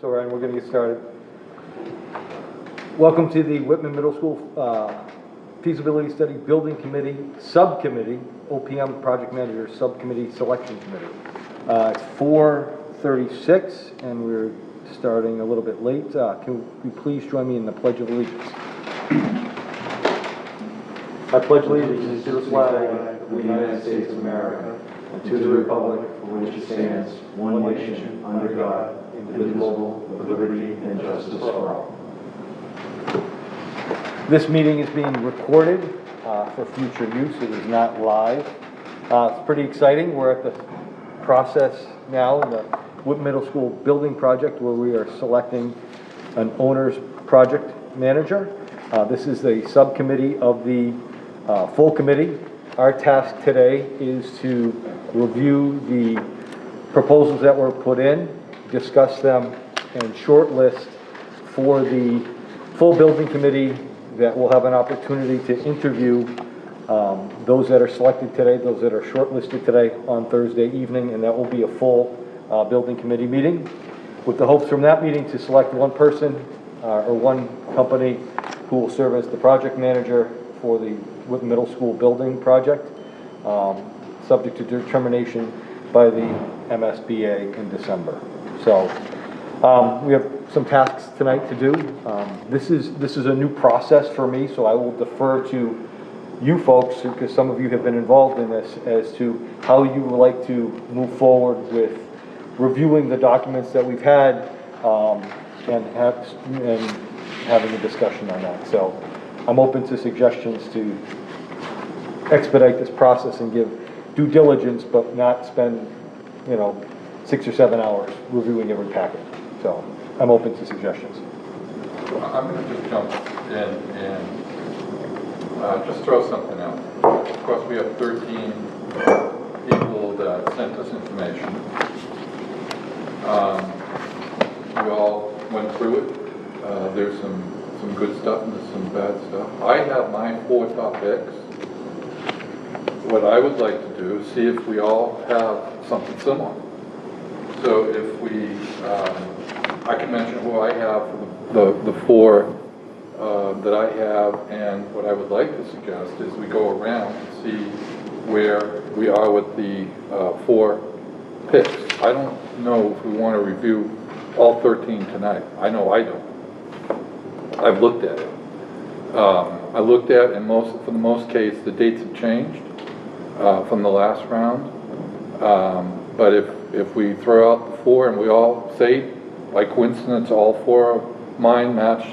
So Ryan, we're going to get started. Welcome to the Whitman Middle School Feasibility Study Building Committee Subcommittee, OPM Project Manager Subcommittee Selection Committee. It's 4:36 and we're starting a little bit late. Can you please join me in the Pledge of Allegiance? I pledge allegiance to the flag of the United States of America and to the republic for which it stands, one nation, under God, indivisible, with liberty and justice for all. This meeting is being recorded for future use. It is not live. It's pretty exciting. We're at the process now in the Whitman Middle School building project where we are selecting an owner's project manager. This is the subcommittee of the full committee. Our task today is to review the proposals that were put in, discuss them, and shortlist for the full building committee that will have an opportunity to interview those that are selected today, those that are shortlisted today on Thursday evening, and that will be a full building committee meeting with the hopes from that meeting to select one person or one company who will serve as the project manager for the Whitman Middle School building project, subject to determination by the MSBA in December. So we have some tasks tonight to do. This is a new process for me, so I will defer to you folks, because some of you have been involved in this, as to how you would like to move forward with reviewing the documents that we've had and having a discussion on that. So I'm open to suggestions to expedite this process and give due diligence, but not spend 6 or 7 hours reviewing every packet. So I'm open to suggestions. Well, I'm going to just jump in and just throw something out. Of course, we have 13 people that sent us information. We all went through it. There's some good stuff and there's some bad stuff. I have my 4 top picks. What I would like to do is see if we all have something similar. So if we, I can mention who I have for the 4 that I have, and what I would like to suggest is we go around and see where we are with the 4 picks. I don't know if we want to review all 13 tonight. I know I don't. I've looked at it. I looked at, and for the most case, the dates have changed from the last round. But if we throw out the 4 and we all say, by coincidence, all 4 of mine match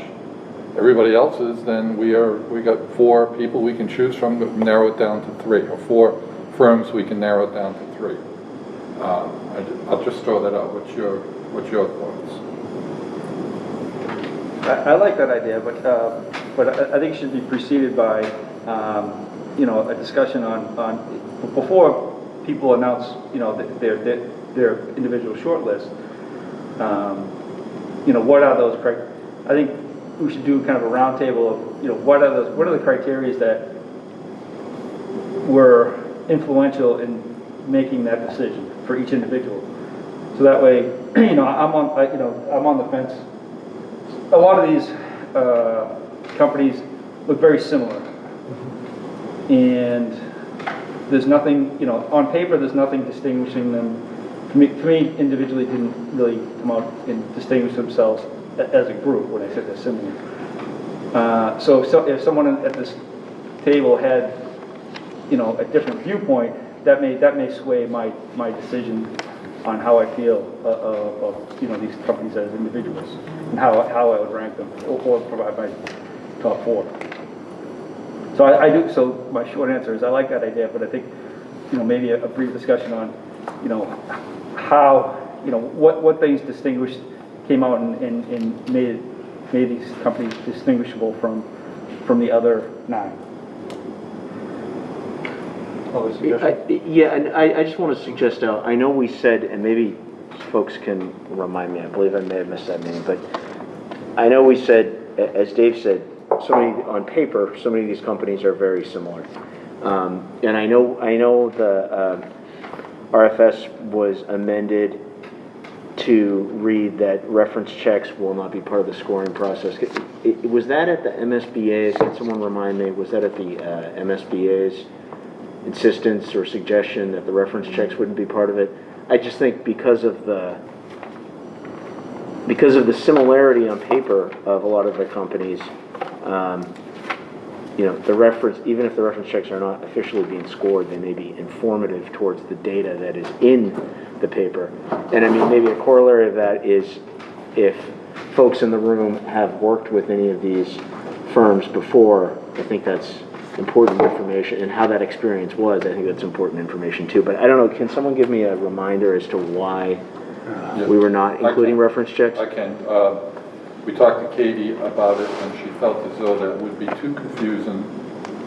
everybody else's, then we got 4 people we can choose from, but narrow it down to 3, or 4 firms we can narrow it down to 3. I'll just throw that out. What's your thoughts? I like that idea, but I think it should be preceded by a discussion on before people announce their individual shortlist. What are those criteria? I think we should do kind of a roundtable of what are the criteria that were influential in making that decision for each individual. So that way, I'm on the fence. A lot of these companies look very similar, and there's nothing, on paper, there's nothing distinguishing them. To me, individually, didn't really come out and distinguish themselves as a group when I said they're similar. So if someone at this table had, a different viewpoint, that may sway my decision on how I feel of these companies as individuals and how I would rank them or provide my top 4. So I do. So my short answer is I like that idea, but I think maybe a brief discussion on how what things distinguished came out and made these companies distinguishable from the other 9. Yeah, and I just want to suggest, I know we said, and maybe folks can remind me, I believe I may have missed that name, but I know we said, as Dave said, on paper, so many of these companies are very similar. And I know the RFS was amended to read that reference checks will not be part of the scoring process. Was that at the MSBA's? Can someone remind me? Was that at the MSBA's insistence or suggestion that the reference checks wouldn't be part of it? I just think because of the similarity on paper of a lot of the companies, you know, the reference, even if the reference checks are not officially being scored, they may be informative towards the data that is in the paper. And I mean, maybe a corollary of that is if folks in the room have worked with any of these firms before, I think that's important information, and how that experience was, I think that's important information too. But I don't know, can someone give me a reminder as to why we were not including reference checks? I can. We talked to Katie about it, and she felt as though that would be too confusing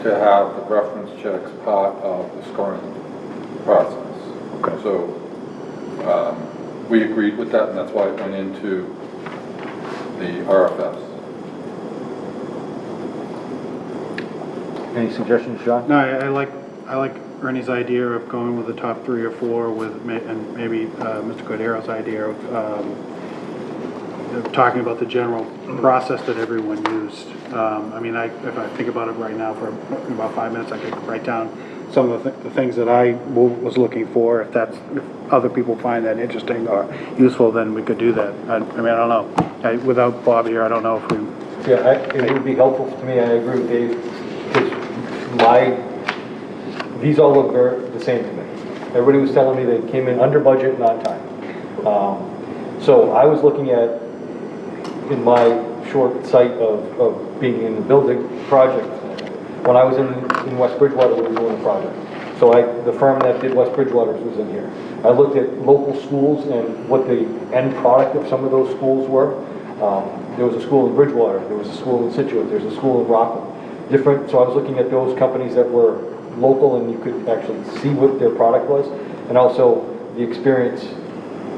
to have the reference checks part of the scoring process. Okay. So we agreed with that, and that's why it went into the RFS. Any suggestions, Sean? No, I like Ernie's idea of going with the top 3 or 4 and maybe Mr. Cordero's idea of talking about the general process that everyone used. I mean, if I think about it right now for about 5 minutes, I could write down some of the things that I was looking for. If other people find that interesting or useful, then we could do that. I mean, I don't know. Without Bob here, I don't know if we... Yeah, it would be helpful to me. I agree with Dave, because these all look the same to me. Everybody was telling me they came in under budget and on time. So I was looking at, in my short sight of being in the building project, when I was in West Bridgewater, we were doing a project. So the firm that did West Bridgewater's was in here. I looked at local schools and what the end product of some of those schools were. There was a school in Bridgewater, there was a school in Situate, there's a school in Rockland. So I was looking at those companies that were local and you could actually see what their product was, and also the experience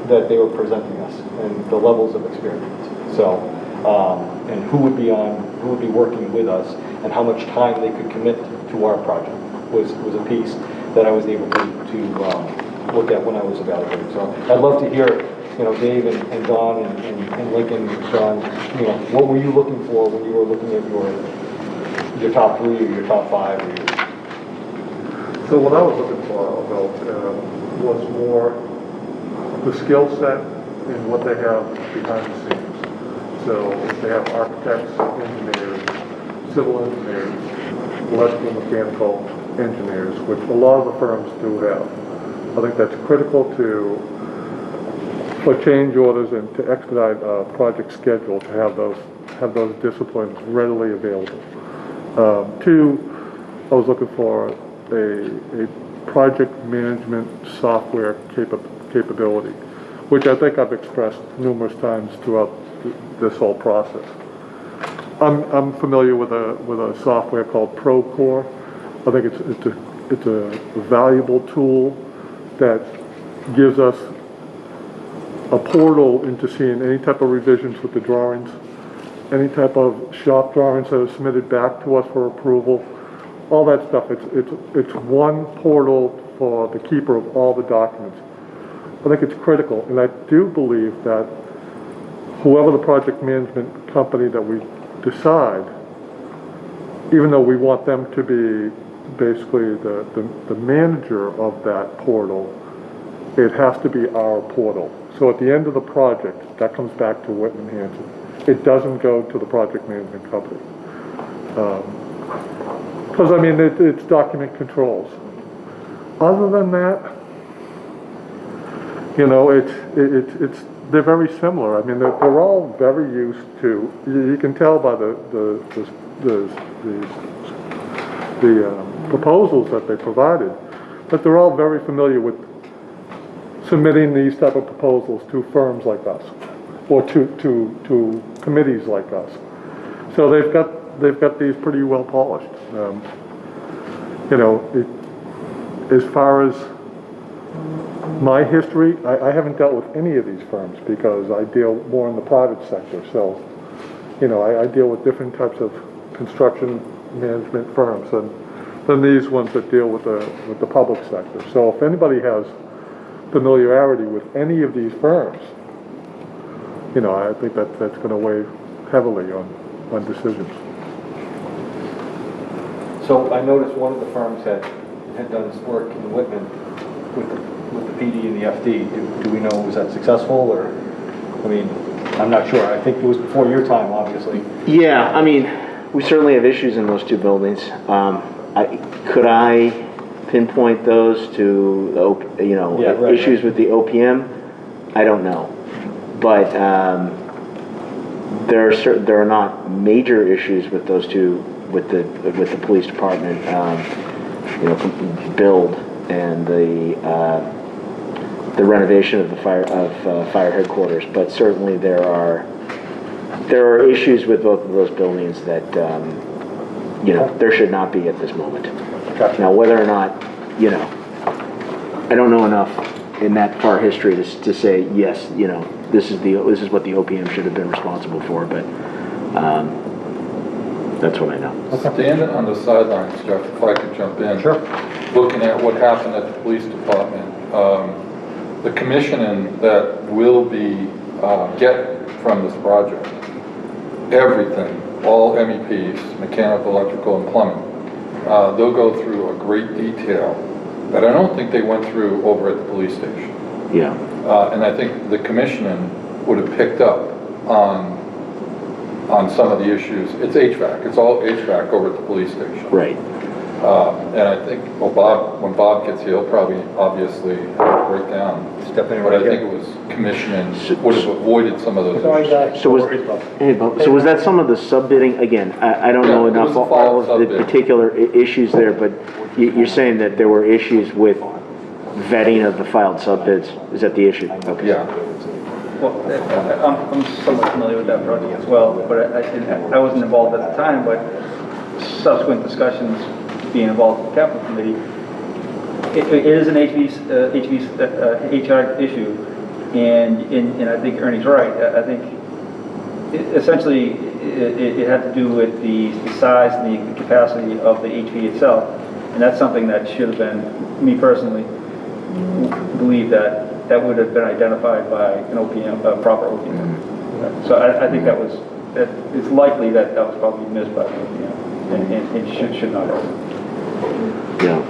that they were presenting us and the levels of experience. So, and who would be working with us and how much time they could commit to our project was a piece that I was able to look at when I was evaluating. So I'd love to hear, you know, Dave and Don and Lincoln, John, you know, what were you looking for when you were looking at your top 3 or your top 5 or your... So what I was looking for, was more the skill set and what they have behind the scenes. So if they have architects, engineers, civil engineers, electrical, mechanical engineers, which a lot of the firms do have. I think that's critical for change orders and to expedite a project schedule to have those disciplines readily available. 2, I was looking for a project management software capability, which I think I've expressed numerous times throughout this whole process. I'm familiar with a software called Procore. I think it's a valuable tool that gives us a portal into seeing any type of revisions with the drawings, any type of shop drawings that are submitted back to us for approval, all that stuff. It's one portal for the keeper of all the documents. I think it's critical, and I do believe that whoever the project management company that we decide, even though we want them to be basically the manager of that portal, it has to be our portal. So at the end of the project, that comes back to Whitman Hanson. It doesn't go to the project management company. Because, I mean, it's document controls. Other than that, you know, they're very similar. I mean, they're all very used to, you can tell by the proposals that they provided, that they're all very familiar with submitting these type of proposals to firms like us, or to committees like us. So they've got these pretty well polished. You know, as far as my history, I haven't dealt with any of these firms because I deal more in the private sector. So, you know, I deal with different types of construction management firms than these ones that deal with the public sector. So if anybody has familiarity with any of these firms, you know, I think that's gonna weigh heavily on decisions. So I noticed one of the firms had done this work in Whitman with the PD and the FD. Do we know, was that successful, or, I mean, I'm not sure. I think it was before your time, obviously. Yeah, I mean, we certainly have issues in those two buildings. Could I pinpoint those to, Yeah, right, issues with the OPM? I don't know. But there are not major issues with those two, with the police department, build and the renovation of the fire headquarters. But certainly there are issues with both of those buildings that there should not be at this moment. Gotcha. Now, whether or not, I don't know enough in that far history to say yes, this is what the OPM should have been responsible for, but that's what I know. Standing on the sidelines, Jeff, if I could jump in. Sure. Looking at what happened at the police department, the commissioning that will be get from this project, everything, all MEPs, mechanical, electrical, and plumbing, they'll go through a great detail that I don't think they went through over at the police station. Yeah. And I think the commissioning would have picked up on some of the issues. It's HVAC. It's all HVAC over at the police station. Right. And I think, when Bob gets here, he'll probably obviously break down. Step in But right I think here. it was commissioning would have avoided some of those issues. So was that some of the sub-bidding? Again, I don't know Yeah, it enough was a of all of the sub-bid. particular issues there, but you're saying that there were issues with vetting of the filed sub-bids? Is that the issue? Okay. Yeah. Well, I'm somewhat familiar with that project as well, but I wasn't involved at the time, but subsequent discussions being involved with the capital committee, it is an HR issue, and I think Ernie's right. I think essentially it had to do with the size and the capacity of the HV itself, and that's something that should have been, me personally, believe that would have been identified by an OPM, a proper OPM. So I think it's likely that was probably missed by the OPM, and it should not have. Yeah.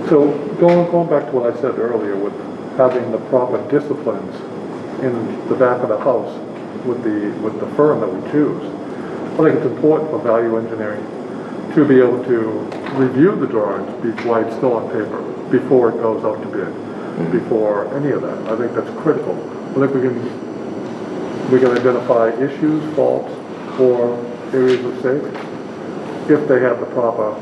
So going back to what I said earlier with having the proper disciplines in the back of the house with the firm that we choose, I think it's important for value engineering to be able to review the drawings while it's still on paper, before it goes out to bid, before any of that. I think that's critical. I think we can identify issues, faults, or areas of savings if they have the proper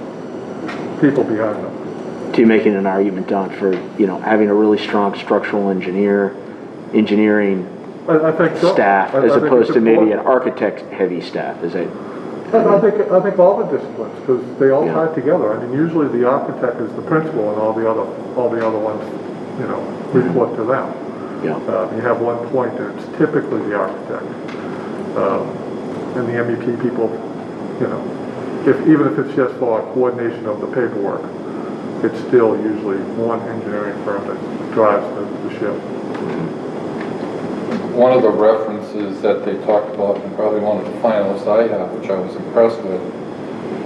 people behind them. To you making an argument, Don, for having a really strong structural engineering I think so. staff I as think opposed it's to maybe an important. architect-heavy staff. Is it? I think all the disciplines, because they all Yeah. tie together. I mean, usually the architect is the principal, and all the other ones, report to them. Yeah. You have one point that it's typically the architect, and the MEP people. Even if it's just for coordination of the paperwork, it's still usually one engineering firm that drives the ship. One of the references that they talked about, and probably one of the finalists I have, which I was impressed with,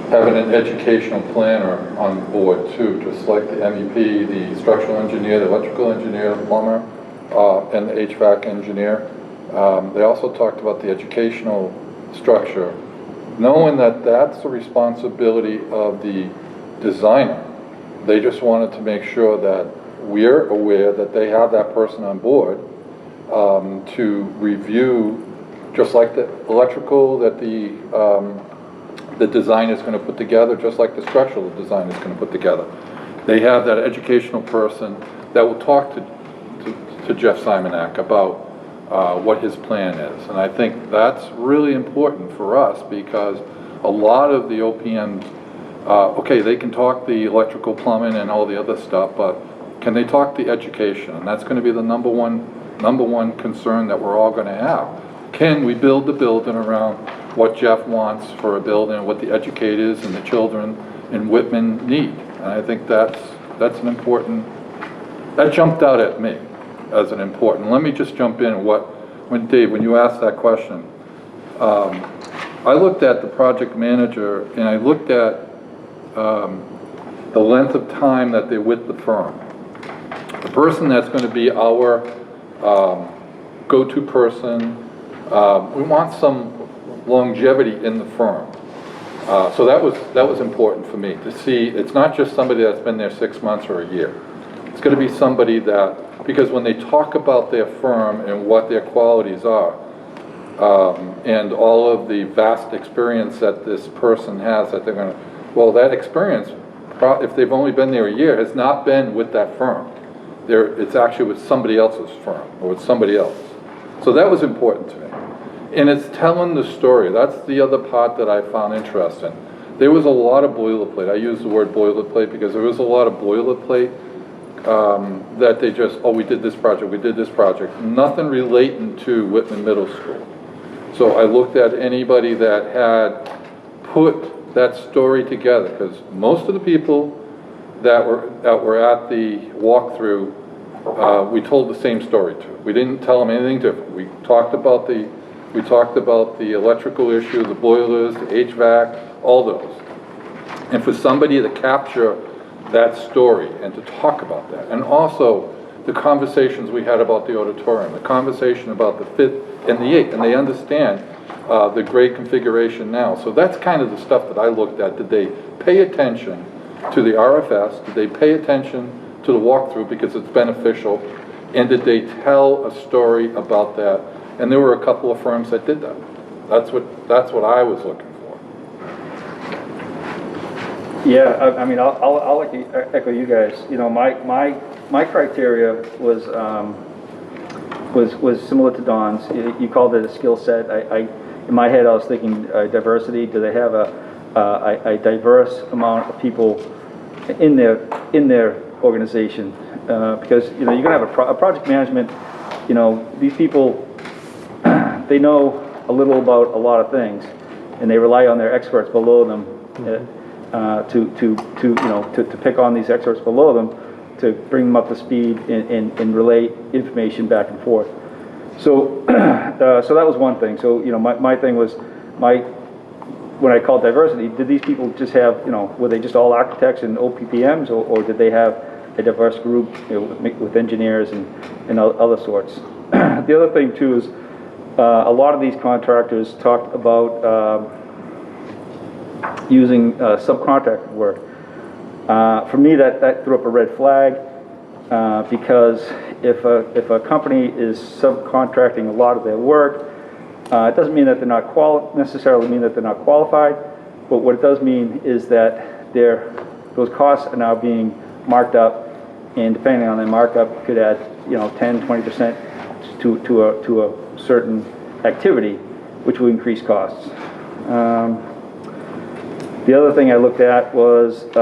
having an educational planner on board too, just like the MEP, the structural engineer, the electrical engineer, the plumber, and the HVAC engineer. They also talked about the educational structure, knowing that that's the responsibility of the designer. They just wanted to make sure that we're aware that they have that person on board to review, just like the electrical that the design is going to put together, just like the structural design is going to put together. They have that educational person that will talk to Jeff Simonak about what his plan is. And I think that's really important for us, because a lot of the OPMs, okay, they can talk the electrical, plumbing, and all the other stuff, but can they talk the education? And that's going to be the number one concern that we're all going to have. Can we build the building around what Jeff wants for a building, what the educators and the children in Whitman need? And I think that's an important, that jumped out at me as an important. Let me just jump in what when you asked that question, I looked at the project manager and I looked at the length of time that they're with the firm. The person that's going to be our go-to person, we want some longevity in the firm. So that was important for me to see. It's not just somebody that's been there 6 months or a year. It's going to be somebody that, because when they talk about their firm and what their qualities are, and all of the vast experience that this person has, that they're going to, well, that experience, if they've only been there a year, has not been with that firm. It's actually with somebody else's firm or with somebody else. So that was important to me. And it's telling the story. That's the other part that I found interesting. There was a lot of boilerplate. I use the word boilerplate because there was a lot of boilerplate that they just, oh, we did this project. Nothing relating to Whitman Middle School. So I looked at anybody that had put that story together, because most of the people that were at the walkthrough, we told the same story to. We didn't tell them anything different. We talked about the electrical issue, the boilers, the HVAC, all those. And for somebody to capture that story and to talk about that, and also the conversations we had about the auditorium, the conversation about the 5th and the 8th, and they understand the grade configuration now. So that's kind of the stuff that I looked at. Did they pay attention to the RFS? Did they pay attention to the walkthrough because it's beneficial? And did they tell a story about that? And there were a couple of firms that did that. That's what I was looking for. Yeah, I mean, I'll echo you guys. You know, my criteria was similar to Don's. You called it a skill set. In my head, I was thinking diversity. Do they have a diverse amount of people in their organization? Because you know, you're gonna have a project management. You know, these people, they know a little about a lot of things, and they rely on their experts below them to pick on these experts below them to bring them up to speed and relay information back and forth. So, so that was one thing. So, you know, my thing was, when I called diversity, did these people just have, you know, were they just all architects and OPPMs, or did they have a diverse group, you know, with engineers and other sorts? The other thing too is, a lot of these contractors talked about using subcontract work. For me, that threw up a red flag, because if a company is subcontracting a lot of their work, it doesn't mean that they're not necessarily mean that they're not qualified, but what it does mean is that those costs are now being marked up, and depending on the markup, could add, you know, 10-20% to a certain activity, which will increase costs. The other thing I looked at was what's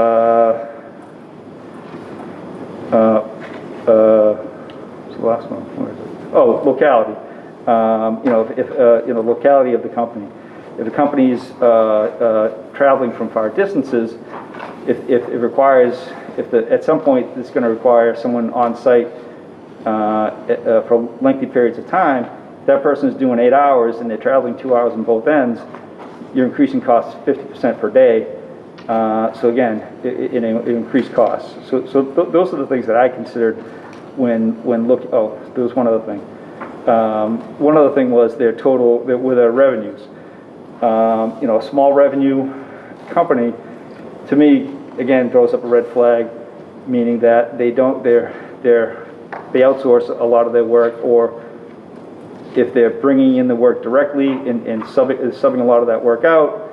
the last one? Where is it? Oh, locality. You know, if you know, locality of the company. If the company is traveling from far distances, if it requires, at some point it's going to require someone on site for lengthy periods of time. That person is doing 8 hours and they're traveling 2 hours on both ends, you're increasing costs 50% per day. So again, it increased costs. So those are the things that I considered when look. Oh, there was one other thing. One other thing was their revenues. You know, a small revenue company, to me, again, throws up a red flag, meaning that they outsource a lot of their work, or if they're bringing in the work directly and subbing a lot of that work out,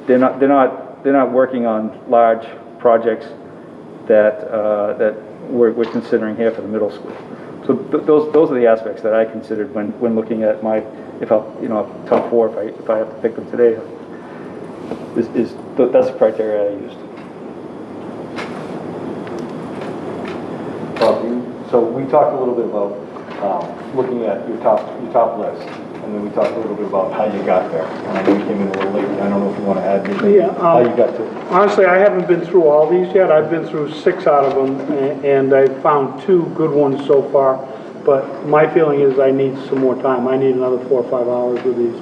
they're not working on large projects that we're considering here for the middle school. So those are the aspects that I considered when looking at my top 4 if I have to pick them today. That's the criteria I used. So we talked a little bit about looking at your top list, and then we talked a little bit about how you got there. And I know you came in a little late. I don't know if you want to add anything. How you got to it. Honestly, I haven't been through all these yet. I've been through 6 out of them, and I found 2 good ones so far. but my feeling is I need some more time. I need another 4 or 5 hours with these.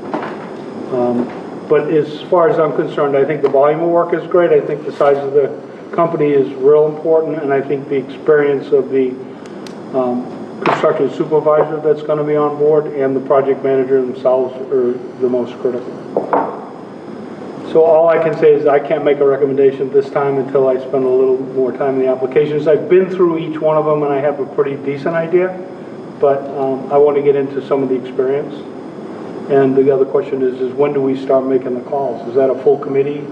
But as far as I'm concerned, I think the volume of work is great. I think the size of the company is real important, and I think the experience of the construction supervisor that's going to be on board and the project manager themselves are the most critical. So all I can say is I can't make a recommendation this time until I spend a little more time in the applications. I've been through each one of them and I have a pretty decent idea, but I want to get into some of the experience. And the other question is when do we start making the calls? Is that a full committee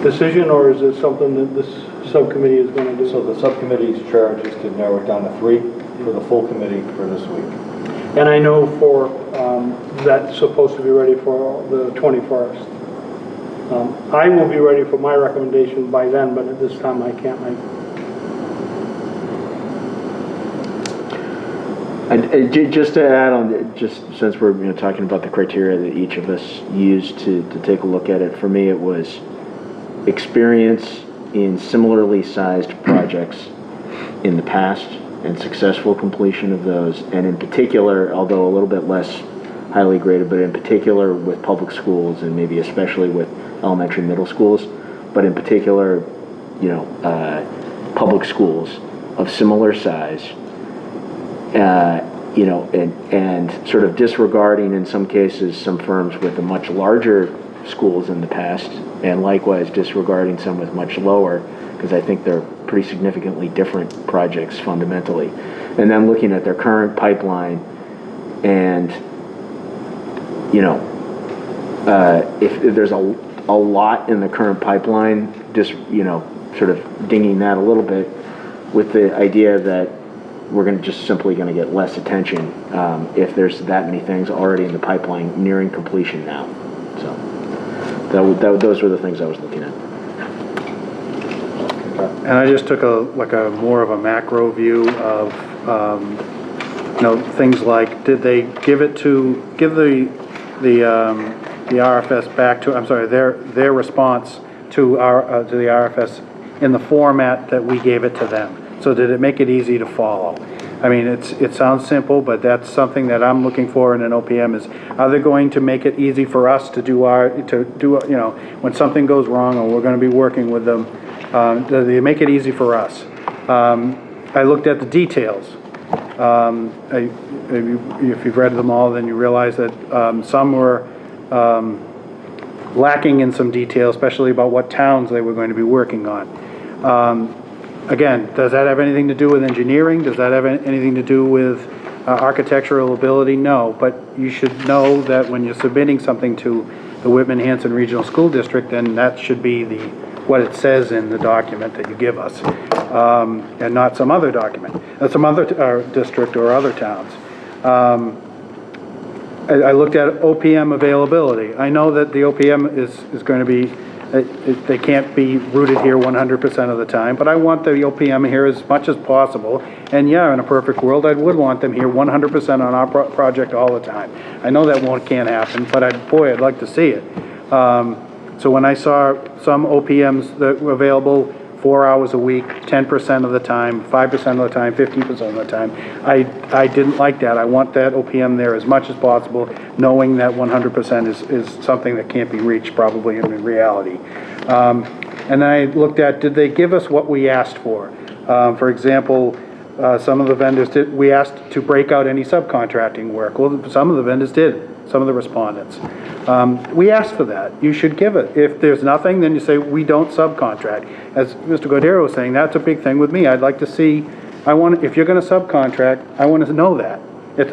decision, or is it something that this subcommittee is going to do? So the subcommittee's charge is to narrow it down to 3 for the full committee for this week. And I know for, that's supposed to be ready for the 21st. I will be ready for my recommendation by then, but at this time I can't make it. And just to add on, just since we're talking about the criteria that each of us used to take a look at it, for me it was experience in similarly sized projects in the past and successful completion of those, and in particular, although a little bit less highly graded, but in particular with public schools and maybe especially with elementary middle schools, but in particular, public schools of similar size, and sort of disregarding in some cases some firms with a much larger schools in the past, and likewise disregarding some with much lower, because I think they're pretty significantly different projects fundamentally. And then looking at their current pipeline, and if there's a lot in the current pipeline, just sort of dinging that a little bit with the idea that we're just simply going to get less attention if there's that many things already in the pipeline nearing completion now. So those were the things I was looking at. And I just took a more of a macro view of things like, did they give the RFS back to, I'm sorry, their response to the RFS in the format that we gave it to them? So did it make it easy to follow? I mean, it sounds simple, but that's something that I'm looking for in an OPM is, are they going to make it easy for us to do when something goes wrong and we're going to be working with them, do they make it easy for us? I looked at the details. If you've read them all, then you realize that some were lacking in some detail, especially about what towns they were going to be working on. Again, does that have anything to do with engineering? Does that have anything to do with architectural ability? No, but you should know that when you're submitting something to the Whitman-Hanson Regional School District, then that should be what it says in the document that you give us, and not some other document, some other district or other towns. I looked at OPM availability. I know that the OPM is going to be, they can't be rooted here 100% of the time, but I want the OPM here as much as possible. And yeah, in a perfect world, I would want them here 100% on our project all the time. I know that can't happen, but I'd like to see it. So when I saw some OPMs that were available 4 hours a week, 10% of the time, 5% of the time, 15% of the time, I didn't like that. I want that OPM there as much as possible, knowing that 100% is something that can't be reached probably in reality. And then I looked at, did they give us what we asked for? For example, some of the vendors we asked to break out any subcontracting work. Well, some of the vendors did, some of the respondents. We asked for that. You should give it. If there's nothing, then you say, we don't subcontract. As Mr. Godero was saying, that's a big thing with me. I'd like to see, if you're going to subcontract, I want to know that.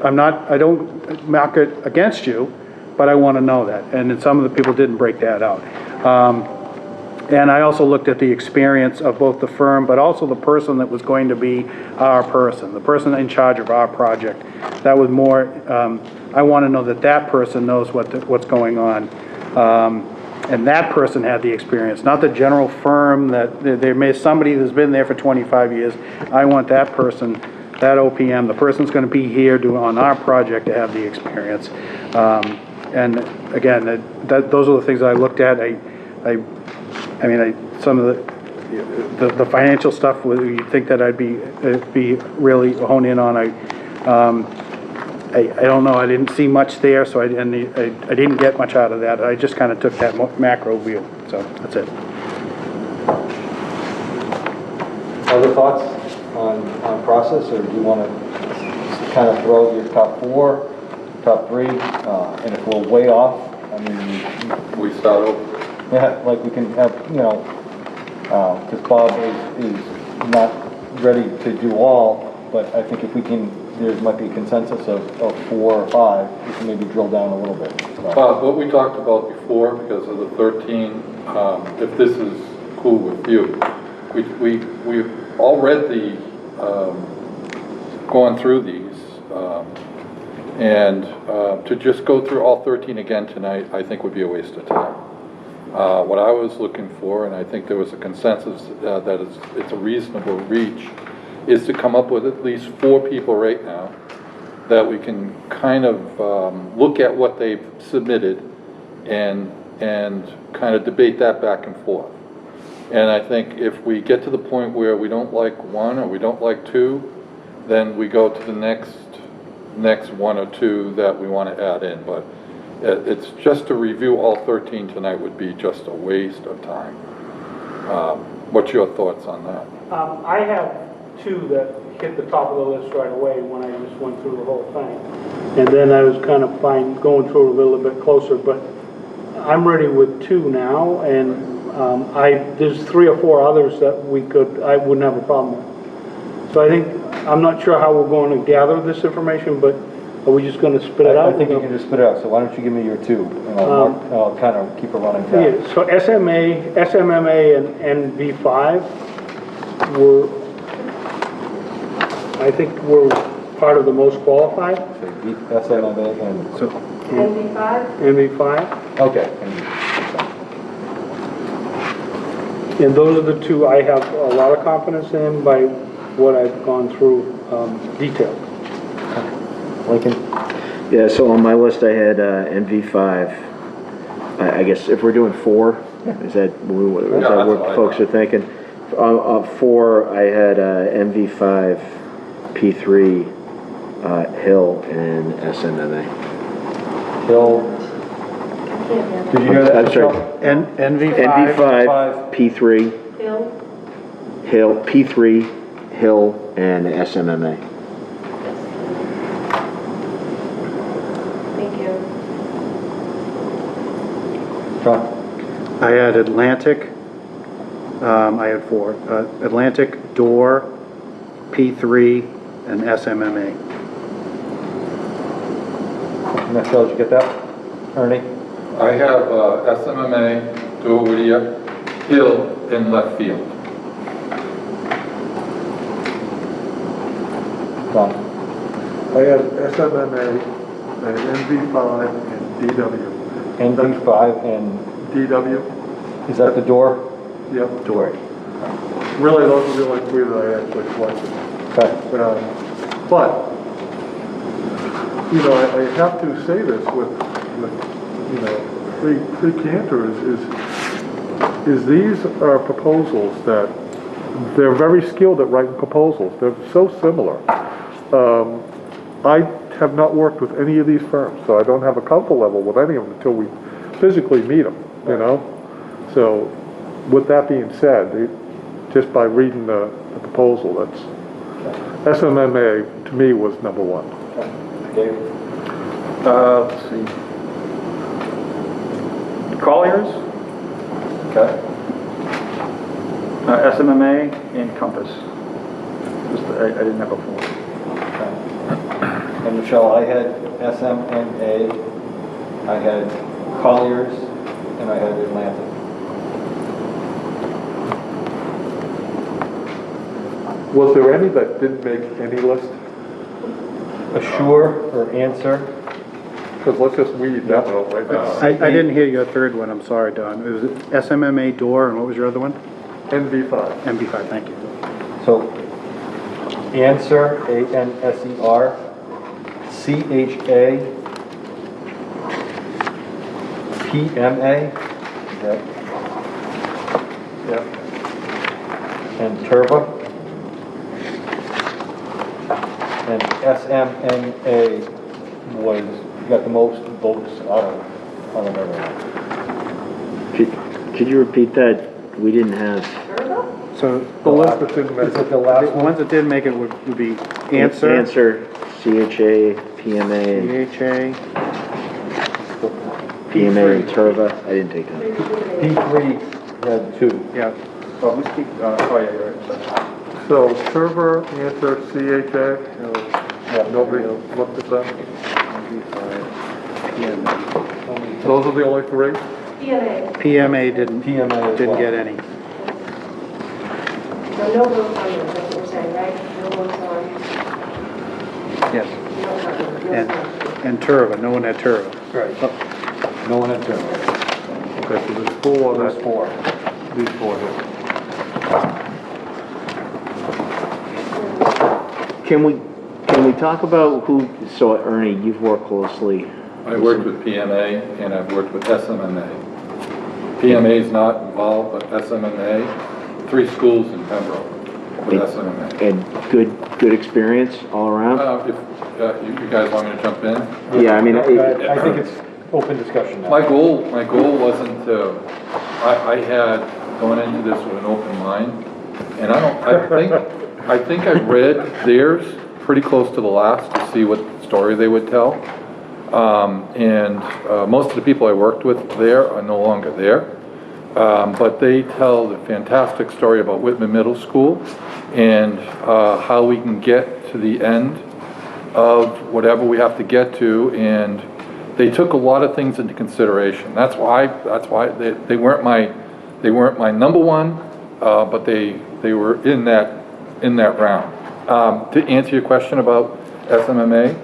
I don't mark it against you, but I want to know that. And some of the people didn't break that out. And I also looked at the experience of both the firm, but also the person that was going to be our person, the person in charge of our project. That was more, I want to know that person knows what's going on. And that person had the experience, not the general firm that there may somebody that's been there for 25 years. I want that person, that OPM, the person's going to be here on our project to have the experience. And again, those are the things I looked at. Some of the financial stuff, whether you think that I'd be really honed in on, I don't know, I didn't see much there, so I didn't get much out of that. I just kind of took that macro view, so that's it. Other thoughts on process, or do you want to kind of throw your top 4, top 3, and if we're way off, I mean, We start over. yeah, like we can have, you know, because Bob is not ready to do all, but I think if we can, there might be a consensus of 4 or 5, we can maybe drill down a little bit. So. What we talked about before, because of the 13, if this is cool with you, we've all read the, gone through these, and to just go through all 13 again tonight, I think would be a waste of time. What I was looking for, and I think there was a consensus that it's a reasonable reach, is to come up with at least 4 people right now that we can kind of look at what they've submitted and kind of debate that back and forth. And I think if we get to the point where we don't like 1 or we don't like 2, then we go to the next 1 or 2 that we want to add in. But it's just to review all 13 tonight would be just a waste of time. What's your thoughts on that? I have 2 that hit the top of the list right away when I just went through the whole thing. And then I was kind of fine going through it a little bit closer, but I'm ready with 2 now, and there's 3 or 4 others that I wouldn't have a problem with. So I think, I'm not sure how we're going to gather this information, but are we just going to spit it out? I think you can just spit it out, so why don't you give me your 2, and I'll kind of keep a running tab. Yeah, so SMMA and NV5 were, I think we're part of the most qualified. So SMMA and... So, NV5? NV5. Okay. And those are the 2 I have a lot of confidence in by what I've gone through detailed. Lincoln? Yeah, so on my list I had NV5. I guess if we're doing 4, is that what folks are thinking? 4, I had NV5, P3, Hill, and SMMA. Hill. Did you hear that? I'm sorry. NV5. P3, Hill? P3, Hill, and SMMA. Thank you. John? I had Atlantic, I had 4. Atlantic, Door, P3, and SMMA. Michelle, did you get that? Ernie? I have SMMA, Whittier, Hill, and Leftfield. John? I had SMMA, and NV5, and DW. NV5 and... DW? Is that the Door? Yep. Door. Really, those are the only 3 that I actually selected. Okay. But, you know, I have to say this with you know, free canter is these are proposals that they're very skilled at writing proposals. They're so similar. I have not worked with any of these firms, so I don't have a comfort level with any of them until we physically meet them, you know? So, with that being said, just by reading the proposal, that's SMMA to me was number 1. Dave? Let's see. Colliers, Okay. SMMA, and Compass. I didn't have a 4. And Michelle, I had SMMA, I had Colliers, and I had Atlantic. Was there any that didn't make any list? Assure or Answer? Because let's just weed that one out right now. I didn't hear your 3rd one, I'm sorry, Don. It was SMMA, Door, and what was your other one? NV5. NV5, thank you. So, Answer, A-N-S-E-R, C-H-A, P-M-A, is that? Yeah. and Turba. And SMMA got the most votes out of everyone. Could you repeat that? We didn't have, So The list that didn't make Is it it. the the last one? ones that did make it would be Answer, Answer, CHA, PMA, DHA, PMA and Turva. I didn't take that. P3 had 2. yeah. Oh, who's speak, oh, yeah, you're right, sorry. So server, answer, CHA, nobody looked at that? Those are the only three? PMA, PMA didn't PMA as didn't well. get any. no votes on this, that's what we're saying, right? No votes on, Yes. no And votes. and Turva, no one had Turva. Right. No one had 2. Okay, so there's four, There's that's 4. these four here. Can we talk about who, so Ernie, you've worked closely. I worked with PMA and I've worked with SMMA. PMA is not involved, but SMMA, 3 schools in Pembroke with SMMA. And good experience all around? If you guys want me to jump in? Yeah, I mean, I think it's open discussion now. My goal wasn't to, I had gone into this with an open mind, and I think I read theirs pretty close to the last to see what story they would tell. Most of the people I worked with there are no longer there. But they tell the fantastic story about Whitman Middle School and how we can get to the end of whatever we have to get to, and they took a lot of things into consideration. That's why they weren't my number one, but they were in that round. To answer your question about SMMA,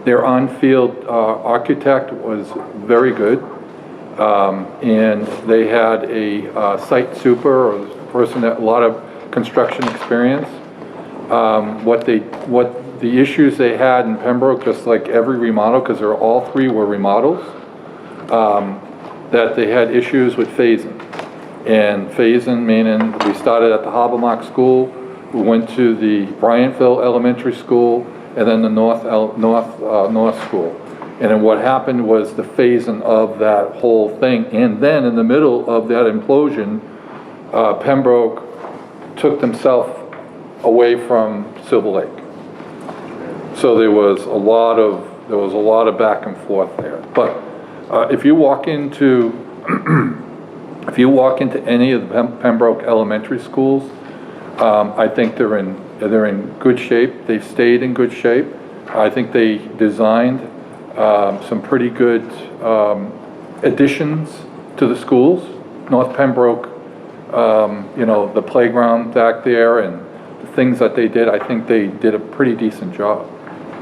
their on-field architect was very good, and they had a site super, or a person that a lot of construction experience. What the issues they had in Pembroke, just like every remodel, because all 3 were remodels, that they had issues with phasing. And phasing meaning we started at the Habermock School, we went to the Bryantville Elementary School, and then the North School. And then what happened was the phasing of that whole thing. And then in the middle of that implosion, Pembroke took themselves away from Silver Lake. So there was a lot of back and forth there. But if you walk into any of the Pembroke elementary schools, I think they're in good shape. They've stayed in good shape. I think they designed some pretty good additions to the schools. North Pembroke, the playground back there and the things that they did, I think they did a pretty decent job.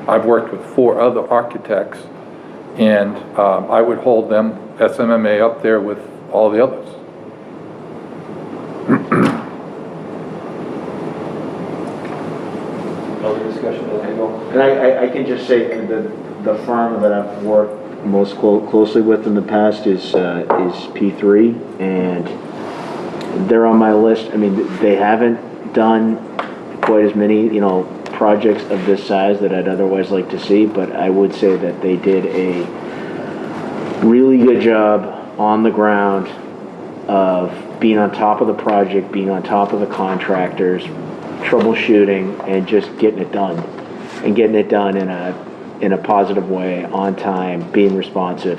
I've worked with 4 other architects, and I would hold them, SMMA, up there with all the others. Other discussion as we go. And I can just say the firm that I've worked most closely with in the past is P3, and they're on my list. I mean, they haven't done quite as many, projects of this size that I'd otherwise like to see, but I would say that they did a really good job on the ground of being on top of the project, being on top of the contractors, troubleshooting, and just getting it done, and getting it done in a positive way, on time, being responsive.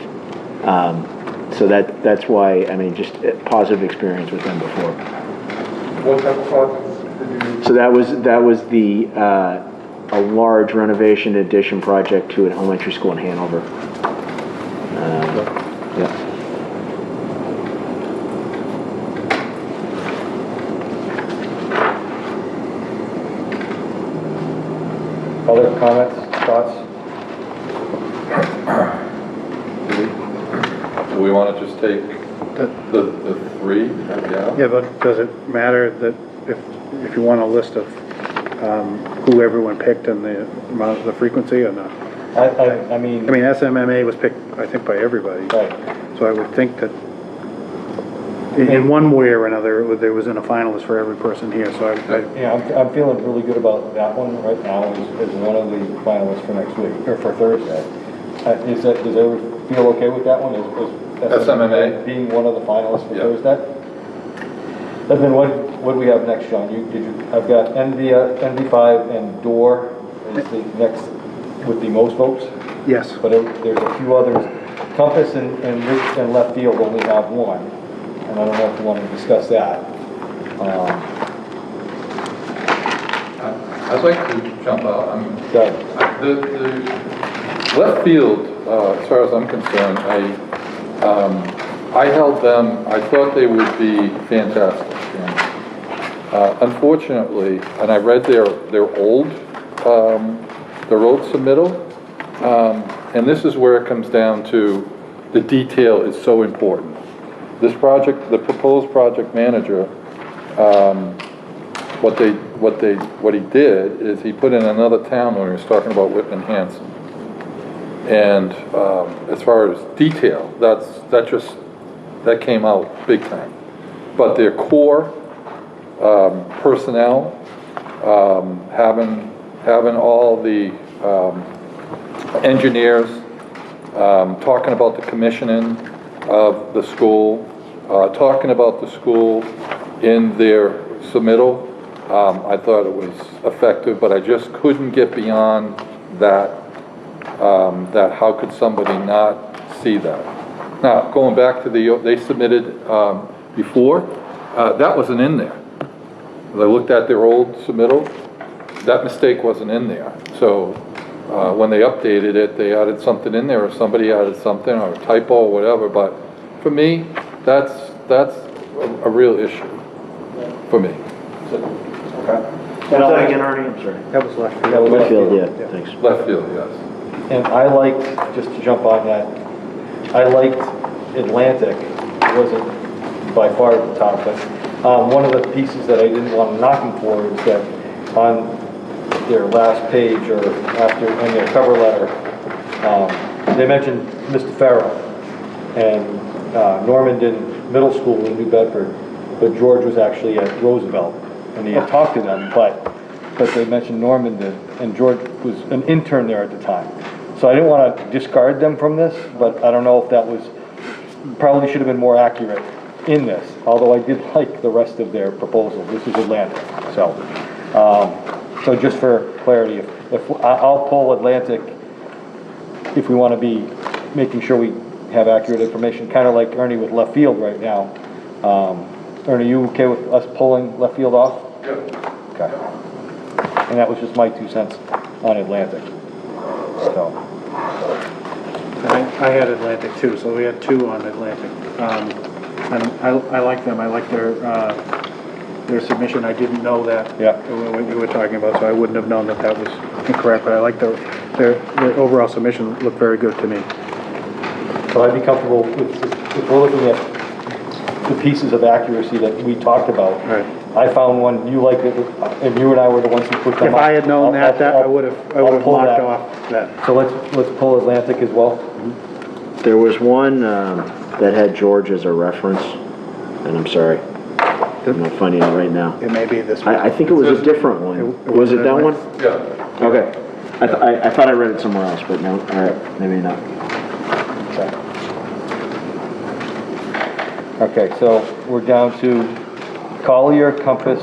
So that's why, just a positive experience with them before. What type of projects did you? So that was the a large renovation addition project to an elementary school in Hanover. Yeah. Other comments, thoughts? Do we want to just take the 3? Yeah, but does it matter that if you want a list of who everyone picked and the amount of the frequency or not? I mean, SMMA was picked, I think, by everybody. right. So I would think that in one way or another, there was in a finalist for every person here, so Yeah, I'm feeling really good about that one right now as one of the finalists for next week, or for Thursday. Does everyone feel okay with that one? Is SMMA? Being one of the finalists for Yeah. Thursday? And then what do we have next, John? I've got NV5 and Door is the next with the most votes, yes. but there's a few others. Compass and Leftfield only have one, and I don't know if you want to discuss that. I'd like to jump out. Doug? The left field, as far as I'm concerned, I held them, I thought they would be fantastic. And, unfortunately, and I read their old submittal, and this is where it comes down to the detail is so important. This project, the proposed project manager, what he did is he put in another town when he was talking about Whitman Hanson. And as far as detail, that came out big time. But their core personnel, having all the engineers, talking about the commissioning of the school, talking about the school in their submittal, I thought it was effective, but I just couldn't get beyond that, that how could somebody not see that? Now, going back to they submitted before, that wasn't in there. I looked at their old submittal, that mistake wasn't in there. So when they updated it, they added something in there, or somebody added something, or a typo, or whatever. But for me, that's a real issue for me. What's that again, Ernie? I'm sorry. That was Leftfield. That was Leftfield, Leftfield. yeah, thanks. Left field, yes. And I liked, just to jump on that, I liked Atlantic. It wasn't by far the top, but one of the pieces that I didn't want to knock them for is that on their last page or after, in their cover letter, they mentioned Mr. Farrow and Normandin Middle School in New Bedford, but George was actually at Roosevelt, and he had talked to them, but they mentioned Normandin, and George was an intern there at the time. So I didn't want to discard them from this, but I don't know if that was, probably should have been more accurate in this, although I did like the rest of their proposal. This is Atlantic, so. So just for clarity, if I'll pull Atlantic if we want to be making sure we have accurate information, kind of like Ernie with Leftfield right now. Ernie, you okay with us pulling Leftfield off? Yeah. Okay. And that was just my 2 cents on Atlantic. So. I had Atlantic too, so we had 2 on Atlantic. And I like them. I like their submission. I didn't know that. Yeah. What you were talking about, so I wouldn't have known that that was incorrect. But I like their overall submission looked very good to me. So I'd be comfortable with, if we're looking at the pieces of accuracy that we talked about. Right. I found one, you liked it, and you and I were the ones who put them If up. I had known that, I would have pull locked that. off that. So let's pull Atlantic as well. There was one that had George as a reference, and I'm sorry, I'm not finding it right now. It may be this one. I think it was a different one. Was it that one? Yeah. Okay. I thought I read it somewhere else, but no, all right, maybe not. Okay, so we're down to Collier, Compass,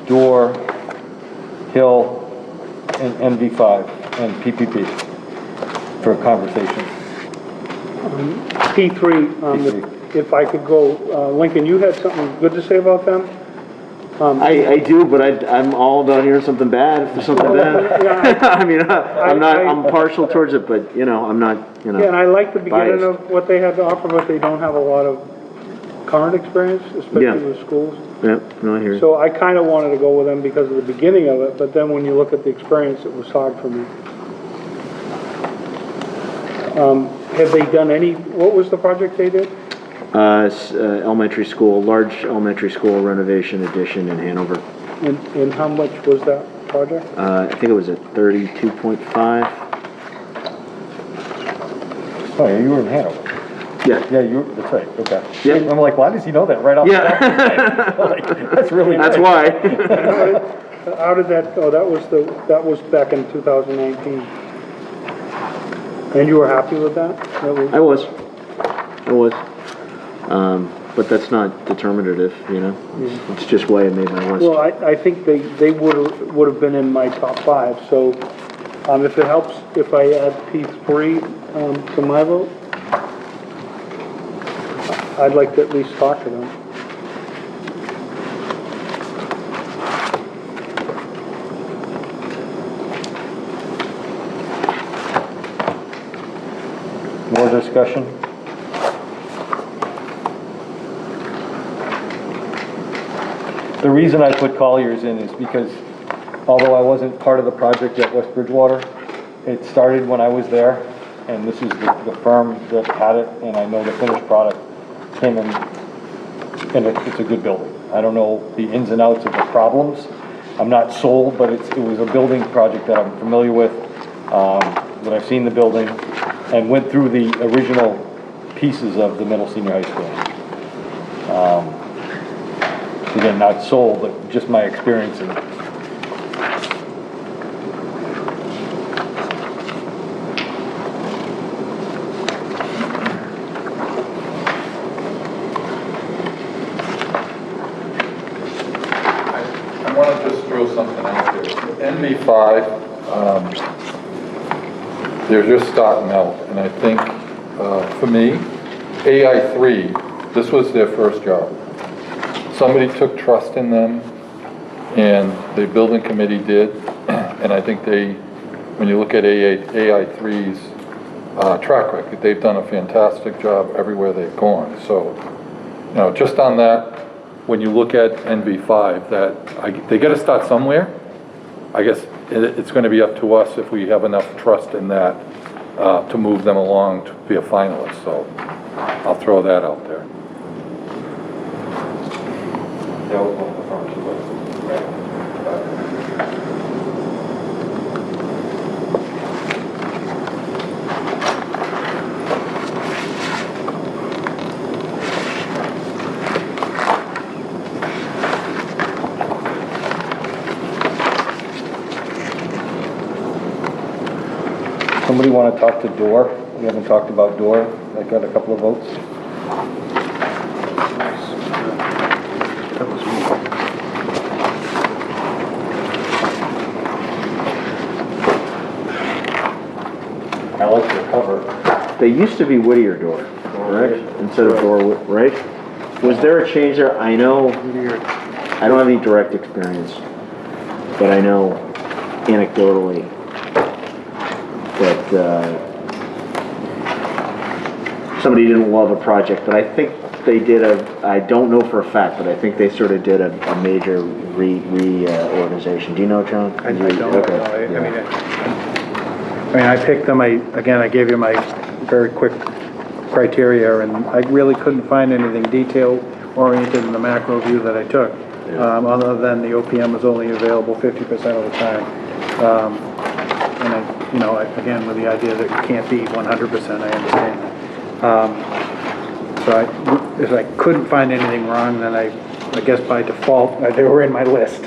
Door, Hill, and NV5, and PPP for conversation. P3, if I could go, Lincoln, you had something good to say about them? I do, but I'm all about hearing something bad if there's something bad. Yeah, I mean, I'm partial towards it, but, I'm not, yeah, and I like the beginning biased. of what they had to offer, but they don't have a lot of current experience, especially Yeah. with schools. Yeah, no, I hear you. So I kind of wanted to go with them because of the beginning of it, but then when you look at the experience, it was hard for me. Have they done what was the project they did? Elementary school, large elementary school renovation addition in Hanover. And how much was that project? I think it was at 32.5. Oh, yeah, you were in Hanover. Yeah. Yeah, that's right, okay. Yeah. I'm like, why does he know that right off the top? Yeah. Like, that's really That's nice. why. How did that go? That was back in 2019. And you were happy with that? I was. But that's not determinative, you know? It's just why I made my list. Well, I think they would have been in my top 5, so, if it helps, if I add P3, to my vote, I'd like to at least talk to them. More discussion? The reason I put Collier's in is because although I wasn't part of the project at West Bridgewater, it started when I was there, and this is the firm that had it, and I know the finished product came in, and it's a good building. I don't know the ins and outs of the problems. I'm not sold, but it was a building project that I'm familiar with, that I've seen the building, and went through the original pieces of the middle senior high school. Again, not sold, but just my experience in it. I want to just throw something out there. NV5, they're just starting out, and I think, for me, AI3, this was their first job. Somebody took trust in them, and the building committee did, and I think when you look at AI3's track record, they've done a fantastic job everywhere they've gone. So, you know, just on that, when you look at NV5, they got to start somewhere. I guess it's going to be up to us if we have enough trust in that to move them along to be a finalist. So I'll throw that out there. Somebody want to talk to Door? We haven't talked about Door. I got a couple of votes. That was me. I like the cover. They used to be Whittier door, correct? Instead of door, right? Was there a change there? I know, I don't have any direct experience, but I know anecdotally that somebody didn't love a project, but I think they did I don't know for a fact, but I think they sort of did a major reorganization. Do you know, John? I don't know. Okay. I mean, I picked them, I gave you my very quick criteria, and I really couldn't find anything detail-oriented in the macro view that I took, other than the OPM was only available 50% of the time. And again, with the idea that it can't be 100%, I understand that. So if I couldn't find anything wrong, then I guess by default, they were in my list.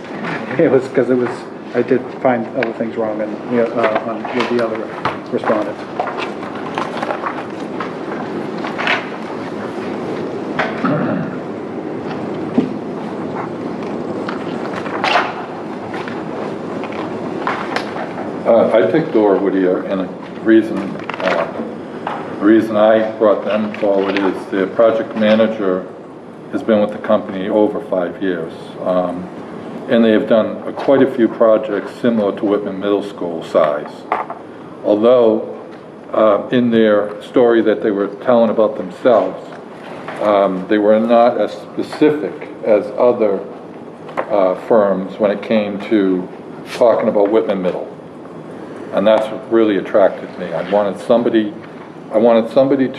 It was because I did find other things wrong with the other respondents. I picked Dora Whittier, and the reason I brought them forward is their project manager has been with the company over 5 years. And they have done quite a few projects similar to Whitman Middle School size. Although, in their story that they were telling about themselves, they were not as specific as other firms when it came to talking about Whitman Middle. And that's what really attracted me. I wanted somebody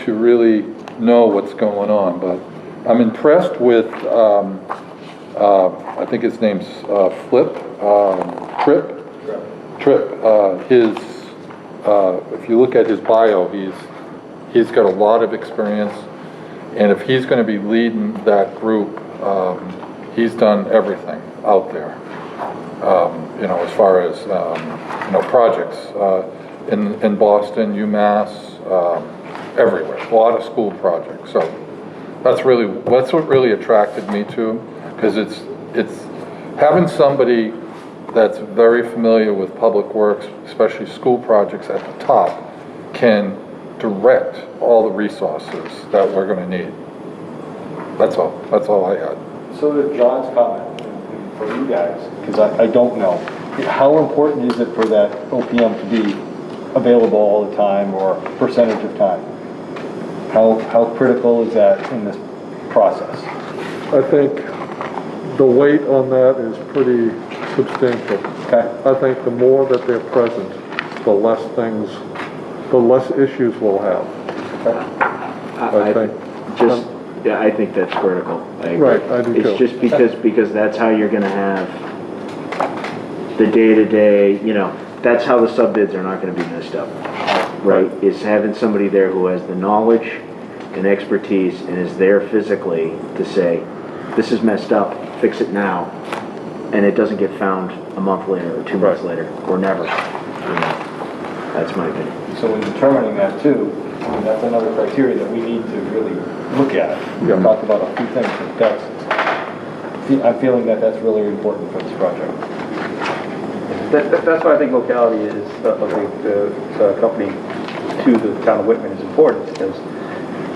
to really know what's going on. But I'm impressed with, I think his name's Tripp. If you look at his bio, he's He's got a lot of experience, and if he's gonna be leading that group, he's done everything out there. You know, as far as, you know, projects, in Boston, UMass, everywhere, a lot of school projects, so that's what really attracted me to him, because it's having somebody that's very familiar with public works, especially school projects at the top, can direct all the resources that we're gonna need. That's all I had. So to John's comment, and for you guys, because I don't know, how important is it for that OPM to be available all the time or percentage of time? How critical is that in this process? I think the weight on that is pretty substantial. Okay. I think the more that they're present, the less issues we'll have. I think. Yeah, I think that's critical. I agree. Right, I do too. It's just because that's how you're gonna have the day-to-day, you know, that's how the sub-bids are not gonna be messed up, right? Is having somebody there who has the knowledge and expertise and is there physically to say, this is messed up, fix it now, and it doesn't get found a month later or 2 months later, or never. You know, that's my opinion. So in determining that too, I mean, that's another criteria that we need to really look at. We've talked about a few things, but I'm feeling that that's really important for this project. That's why I think Locality is the company to the town of Whitman is important, because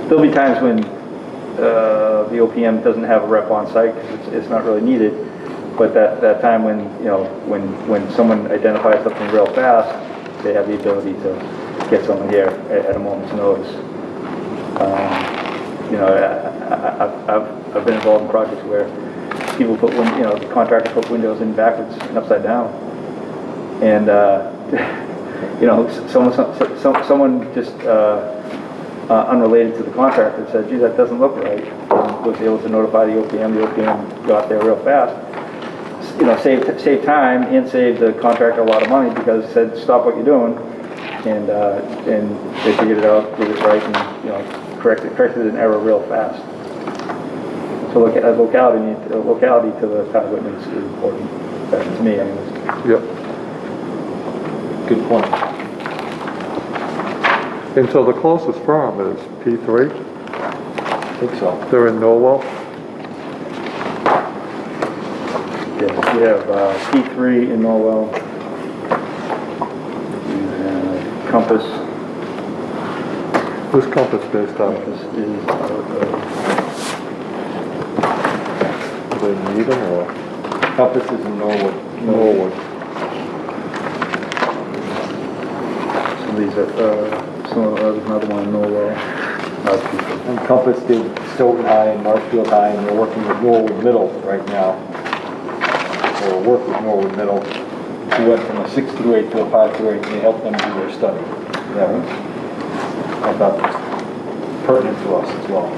there'll be times when the OPM doesn't have a rep on site because it's not really needed, but that time when, you know, when someone identifies something real fast, they have the ability to get someone here at a moment's notice. You know, I've been involved in projects where people put, you know, the contractors put windows in backwards and upside down. And, you know, someone just unrelated to the contractor said, gee, that doesn't look right. And was able to notify the OPM. The OPM got there real fast. You know, save time and save the contractor a lot of money, because it said, stop what you're doing. And they figured it out, did it right, and, you know, corrected an error real fast. So locality to the town of Whitman is important, to me anyways. Yep. Good point. And so the closest firm is P3? I think so. They're in Norwell? Yes, we have P3 in Norwell. We have Compass. Who's Compass based on? Compass is Do they need them or? Compass is in Norwood. Norwood. some of these are, there's another one in Norwell. And Compass did Stoughton High and Marshfield High, and they're working with Norwood Middle right now. Or work with Norwood Middle, who went from a 6 through 8 to a 5 through 8, and they helped them do their study. Yeah, I thought that was pertinent to us as well.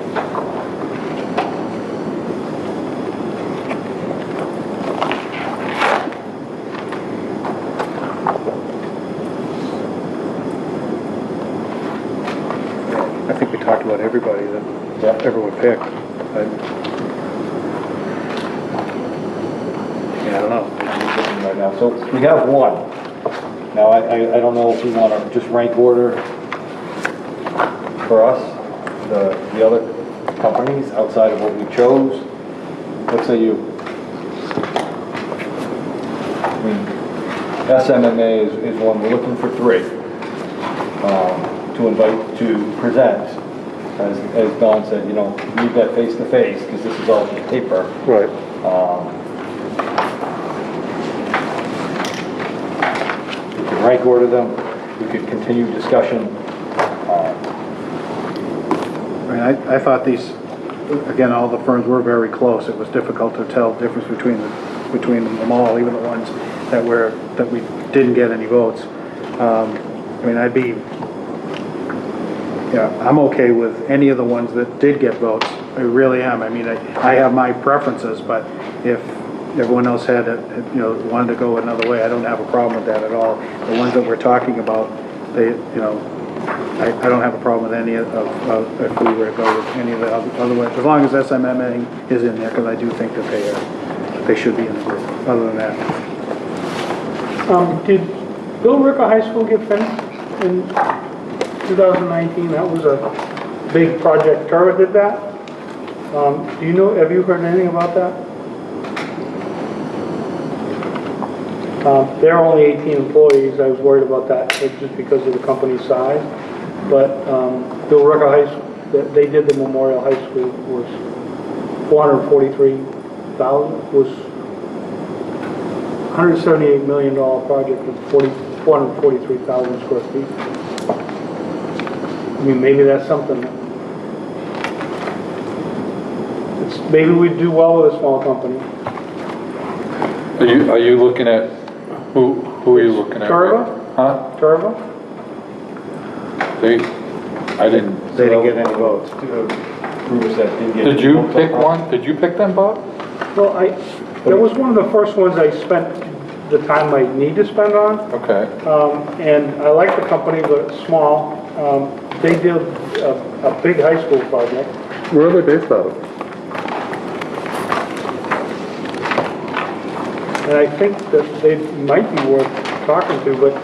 I think we talked about everybody that everyone picked. Yeah, I don't know. Right now, so we have one. Now, I don't know if we want to just rank order for us, the other companies outside of what we chose. What say you? I mean, SMMA is one, we're looking for 3 to invite to present. As Don said, you know, need that face-to-face, because this is all just paper. Right. We could rank order them, we could continue discussion. I mean, I thought these, again, all the firms were very close. It was difficult to tell the difference between them all, even the ones that we didn't get any votes. I mean, I'm okay with any of the ones that did get votes. I really am. I mean, I have my preferences, but if everyone else had, wanted to go another way, I don't have a problem with that at all. The ones that we're talking about, they, I don't have a problem with any of, if we were to go with any of the other way, as long as SMMA is in there, because I do think that they should be in the group, other than that. Did Bill Ricker High School get finished in 2019? That was a big project. Tara did that? Do you know, have you heard anything about that? They're only 18 employees. I was worried about that just because of the company size. But Bill Ricker High School, they did the Memorial High School, was $443,000, was $178 million project with 443,000 square feet. I mean, maybe that's something. Maybe we'd do well with a small company. Are you looking at, who are you looking at? Turva? Huh? Turva? They didn't get any votes. Two groups that didn't get. Did you pick one? Did you pick them, Bob? Well, that was one of the first ones I spent the time I need to spend on. Okay. And I like the company, but it's small. They did a big high school project. Where are they based out of? And I think that they might be worth talking to, but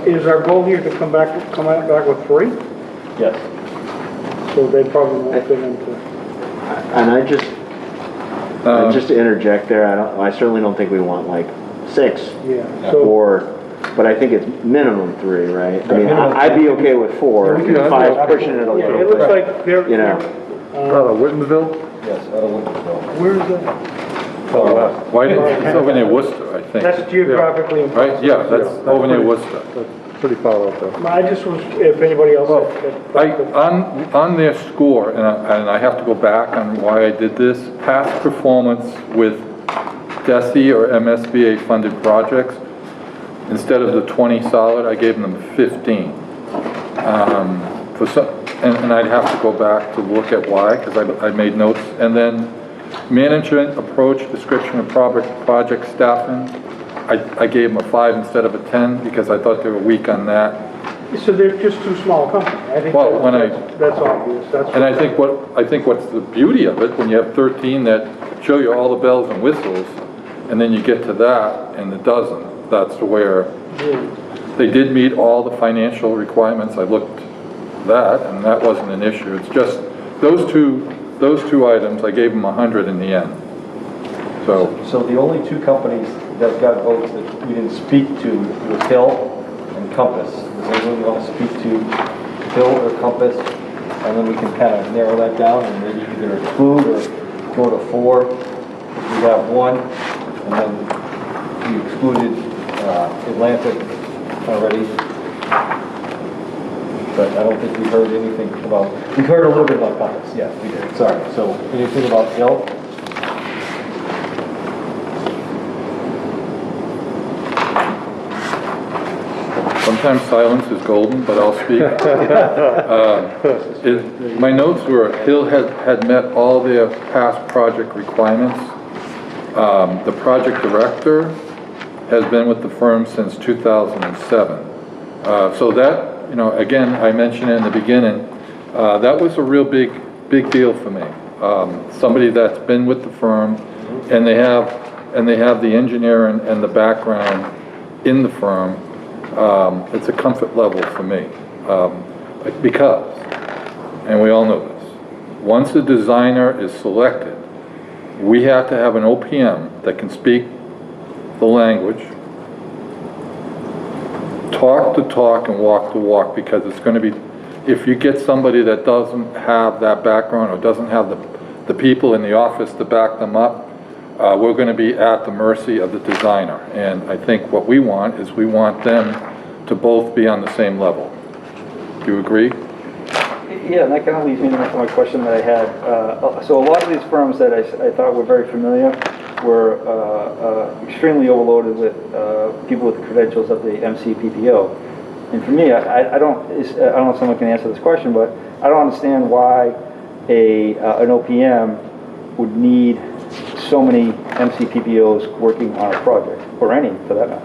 is our goal here to come back with 3? Yes. So they probably won't fit into. And just to interject there, I certainly don't think we want like 6. Yeah. So But I think it's minimum 3, right? I mean, minimum I'd be okay with 4, Yeah, 5 pushing it a yeah, little it looks bit. like they're. You know. Out of Whitmanville? Yes, out of Wintersville. Where is that? Why didn't, it's over near Worcester, I think. That's geographically Right, impossible. yeah, that's over near Worcester. That's pretty far out there. I just was, if anybody else. On their score, and I have to go back on why I did this, past performance with DESI or MSBA funded projects, instead of the 20 solid, I gave them 15. And I'd have to go back to look at why, because I made notes. And then management approach, description of project staffing, I gave them a 5 instead of a 10 because I thought they were weak on that. So they're just too small a company. I think Well, that's obvious. And I think what's the beauty of it, when you have 13 that show you all the bells and whistles, and then you get to that and it doesn't, that's where they did meet all the financial requirements. I looked at that, and that wasn't an issue. It's just those two items, I gave them 100 in the end. So the only 2 companies that got votes that we didn't speak to was Hill and Compass. Does anyone want to speak to Hill or Compass? And then we can kind of narrow that down and maybe either exclude or go to 4. We have 1, and then we excluded Atlantic already. But I don't think we heard anything about, we heard a little bit about Compass, yes, we did, sorry. So anything about Hill? sometimes silence is golden, but I'll speak. My notes were Hill had met all their past project requirements. The project director has been with the firm since 2007. So that, again, I mentioned in the beginning, that was a real big deal for me. Somebody that's been with the firm, and they have the engineering and the background in the firm. It's a comfort level for me, because, and we all know this, once a designer is selected, we have to have an OPM that can speak the language, talk the talk and walk the walk, because it's going to be, if you get somebody that doesn't have that background or doesn't have the people in the office to back them up, we're going to be at the mercy of the designer. And I think what we want is we want them to both be on the same level. Do you agree? Yeah, and that kind of leads me to my question that I had. So a lot of these firms that I thought were very familiar were extremely overloaded with people with the credentials of the MCPPO. And for me, I don't know if someone can answer this question, but I don't understand why an OPM would need so many MCPPOs working on a project, or any for that matter.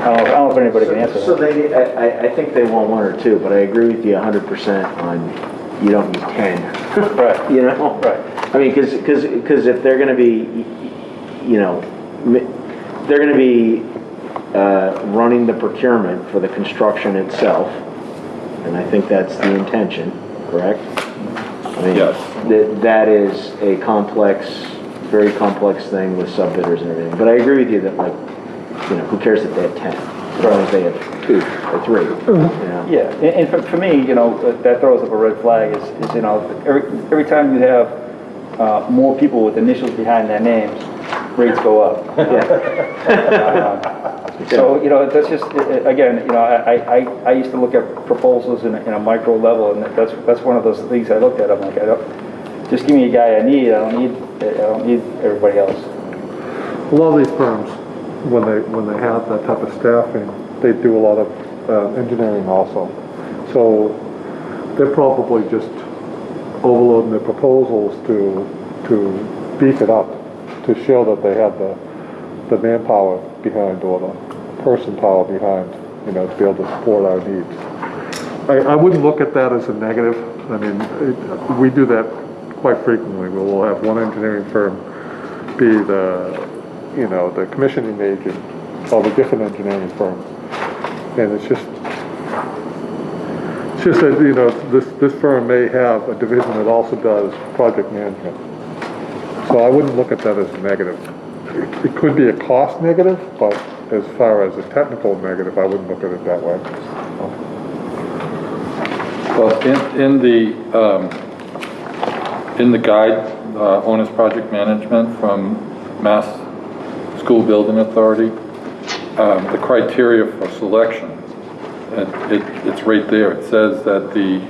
I don't know if anybody can answer So that. I think they want one or two, but I agree with you 100% on you don't need 10. Right. You know? Right. I mean, because if they're gonna be, you know, they're gonna be running the procurement for the construction itself, and I think that's the intention, correct? I mean, Yes. that is a complex, very complex thing with sub-bidders and everything, but I agree with you that, like, you know, who cares if they have 10, as long as they have 2 or 3, you know? Yeah, and for me, you know, that throws up a red flag is, you know, every time you have more people with initials behind their names, rates go up. So, you know, that's just, again, you know, I used to look at proposals in a micro level, and that's one of those things I looked at. I'm like, just give me a guy I don't need everybody else. A lot of these firms, when they have that type of staffing, they do a lot of engineering also. So they're probably just overloading their proposals to beef it up, to show that they have the manpower behind or the person power behind, you know, to be able to support our needs. I wouldn't look at that as a negative. I mean, we do that quite frequently. We'll have one engineering firm be the, you know, the commissioning agent of a different engineering firm. And it's just that, you know, this firm may have a division that also does project management. So I wouldn't look at that as a negative. It could be a cost negative, but as far as a technical negative, I wouldn't look at it that way. Well, in the guide, Owner's Project Management from Mass School Building Authority, the criteria for selection, it's right there. It says that the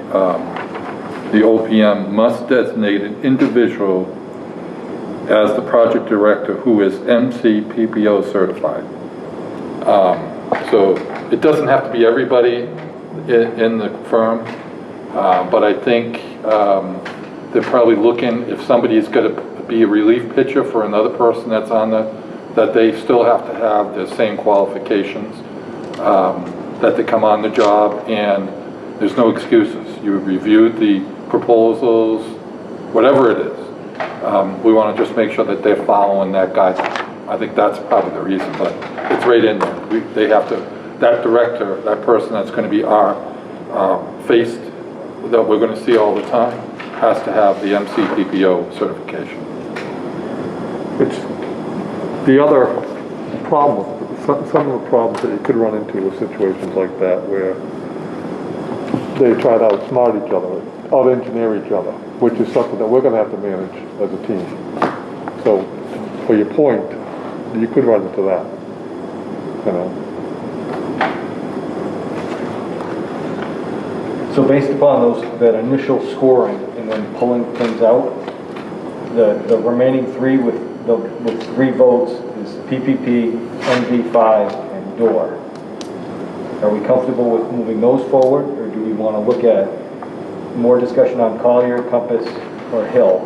OPM must designate an individual as the project director who is MCPPO certified. So it doesn't have to be everybody in the firm, but I think they're probably looking, if somebody's going to be a relief pitcher for another person that's on that they still have to have the same qualifications, that they come on the job, and there's no excuses. You reviewed the proposals, whatever it is. We want to just make sure that they're following that guidance. I think that's probably the reason, but it's right in there. They have to, that director, that person that's going to be our face that we're going to see all the time, has to have the MCPPO certification. It's the other problem, some of the problems that you could run into with situations like that where they try to outsmart each other, out-engineer each other, which is something that we're going to have to manage as a team. So, for your point, you could run into that, you know. So based upon that initial scoring and then pulling things out, the remaining 3 with 3 votes is PPP, NV5, and DOOR. Are we comfortable with moving those forward, or do we want to look at more discussion on Collier, Compass, or Hill?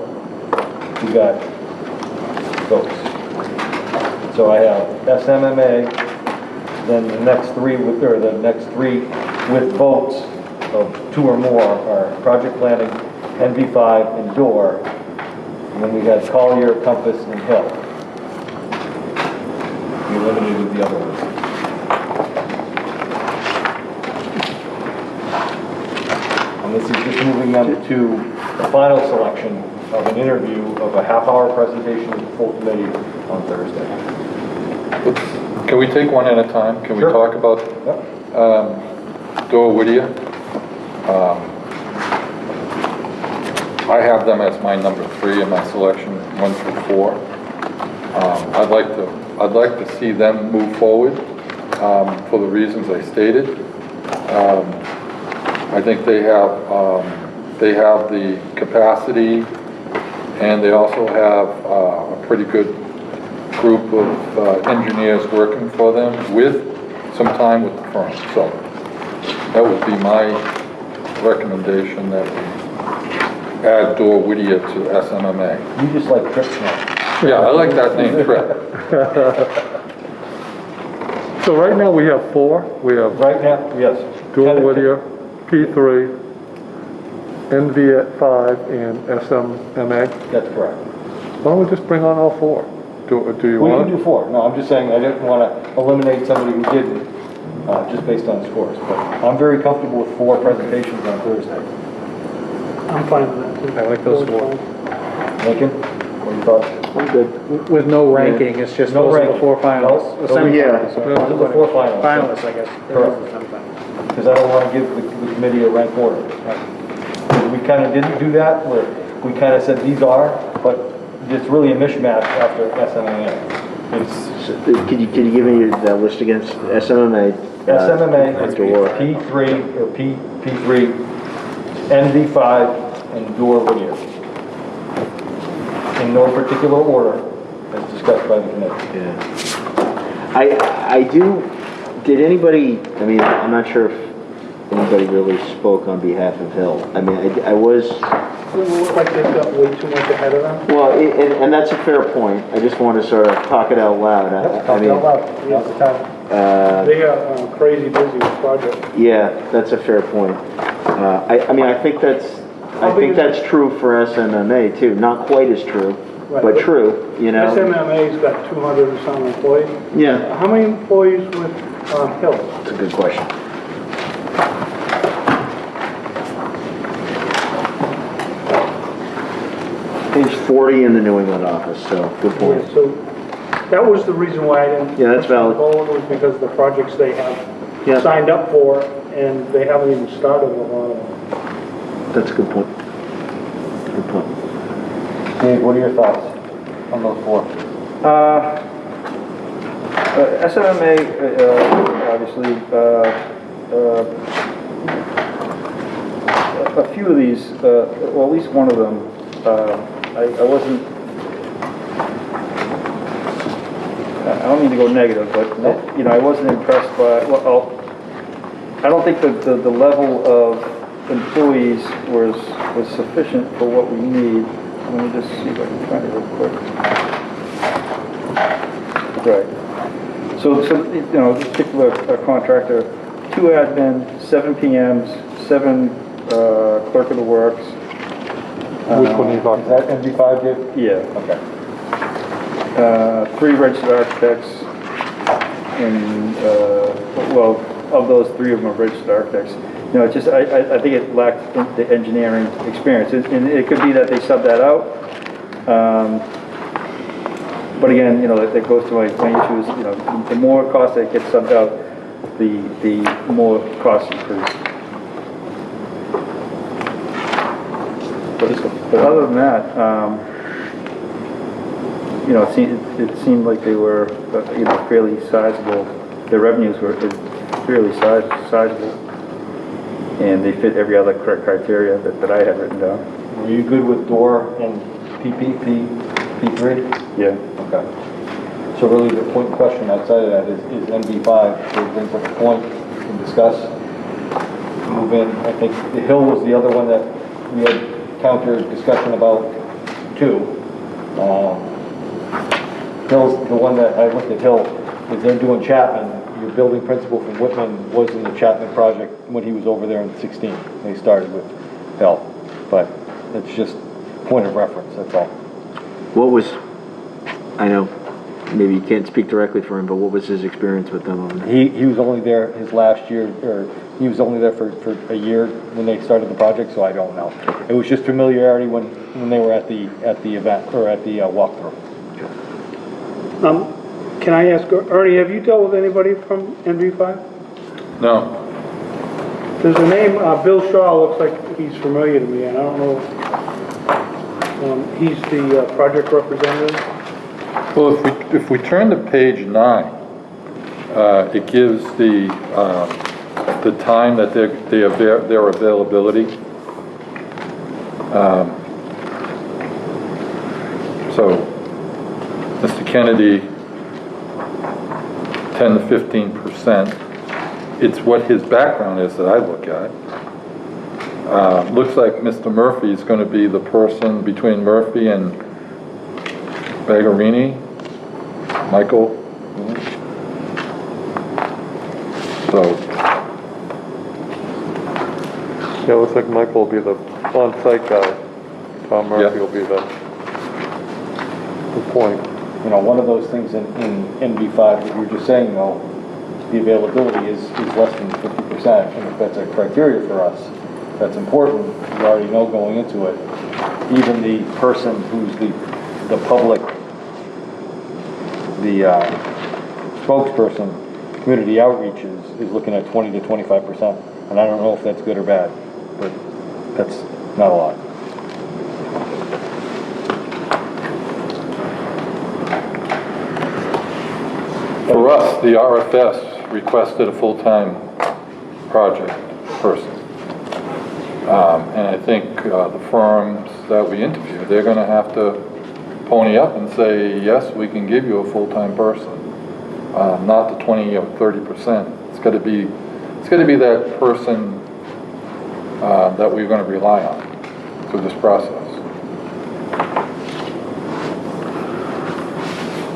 We got votes. So I have SMMA, then the next 3 with votes of 2 or more are project planning, NV5, and DOOR. And then we had Collier, Compass, and Hill. We eliminated the other ones. And this is just moving them to the final selection of an interview of a half-hour presentation to the full committee on Thursday. Can we take one at a time? Can Sure. we talk about Dora Whittier? I have them as my number 3 in my selection, 1 through 4. I'd like to see them move forward for the reasons I stated. I think they have the capacity, and they also have a pretty good group of engineers working for them with some time with the firm. So that would be my recommendation, that we add Dora Whittier to SMMA. You just like Tripp now. Yeah, I like that name, Tripp. So right now we have 4. We have Right now, yes. Dual Whittier, P3, NV5, and SMMA. That's correct. Why don't we just bring on all 4? Do you We want can to? do 4. No, I'm just saying I didn't want to eliminate somebody who didn't, just based on scores. But I'm very comfortable with 4 presentations on Thursday. I'm fine with that too. I like those four. Lincoln, what are your thoughts? I'm good. With no ranking, it's just No those are the ranking. 4 finalists. No, The semifinalists, yeah. sorry. Those are the 4 finalists. Finalists, I guess. Correct. Because I don't want to give the committee a rank order. We kind of didn't do that, where we kind of said these are, but it's really a mishmash after SMMA. It's Could you give me that list again? SMMA. SMMA is Door. P3 or P3, NV5, and Door Whittier. In no particular order, as discussed by the committee. Yeah. I do, did anybody, I mean, I'm not sure if anybody really spoke on behalf of Hill. I mean, I was, Doesn't look like they've got way too much ahead of them. well, and that's a fair point. I just want to sort of talk it out loud. I mean, Now's the time. They are crazy busy with projects. yeah, that's a fair point. I mean, I think that's true for SMMA too. Not quite as true, Right, but but true, you know? SMMA's got 200 or some employees. Yeah, How many employees with Hill? that's a good question. Page 40 in the New England office, so good point. So that was the reason why I didn't. Yeah, that's valid. push them forward, was because of the projects they have Yeah. signed up for, and they haven't even started a lot of them. That's a good point. Good point. Dave, what are your thoughts on those 4? SMMA, obviously, a few of these, well, at least one of them, I wasn't, I don't mean to go negative, but, you know, I wasn't impressed by, well, I don't think that the level of employees was sufficient for what we need. Let me just see if I can find it real quick. Right. So, you know, this particular contractor, 2 admin, 7 PMs, 7 clerk of the works. Which one are you talking Is that NV5, Dave? Yeah. Okay. 3 registered architects, and, well, of those, 3 of them are registered architects. You know, it's just, I think it lacked the engineering experience, and it could be that they subbed that out. But again, you know, that goes to my issues, you know, the more cost that gets subbed out, the more cost increase. But other than that, you know, it seemed like they were, you know, fairly sizable. Their revenues were fairly sizable, and they fit every other criteria that I had written down. Were you good with Door and P3? Yeah. Okay. So really the point in question outside of that is NV5, so it brings up a point we can discuss, move in. I think the Hill was the other one that we had counter discussion about too. Hill's the one that I looked at Hill, is they're doing Chapman. Your building principal from Whitman was in the Chapman project when he was over there in 16. They started with Hill, but it's just point of reference, that's all. What was, I know, maybe you can't speak directly for him, but what was his experience with them over there? He was only there his last year, or he was only there for a year when they started the project, so I don't know. It was just familiarity when they were at the event, or at the walkthrough. Can I ask, Ernie, have you dealt with anybody from NV5? No. There's a name, Bill Shaw, looks like he's familiar to me, and I don't know. He's the project representative. Well, if we turn to page 9, it gives the time that their availability. So, Mr. Kennedy, 10 to 15%. It's what his background is that I look at. Looks like Mr. Murphy is going to be the person between Murphy and Bagarini, Michael. So, Yeah, it looks like Michael will be the on-site guy. Tom Murphy Yeah. will be the point. You know, one of those things in NV5 that you were just saying, though, the availability is less than 50%, and if that's a criteria for us, that's important, you already know going into it. Even the person who's the public, the spokesperson, community outreach is looking at 20 to 25%, and I don't know if that's good or bad, but that's not a lot. for us, the RFS requested a full-time project person. And I think the firms that we interviewed, they're gonna have to pony up and say, yes, we can give you a full-time person. Not the 20 or 30%. It's gotta be that person that we're gonna rely on through this process.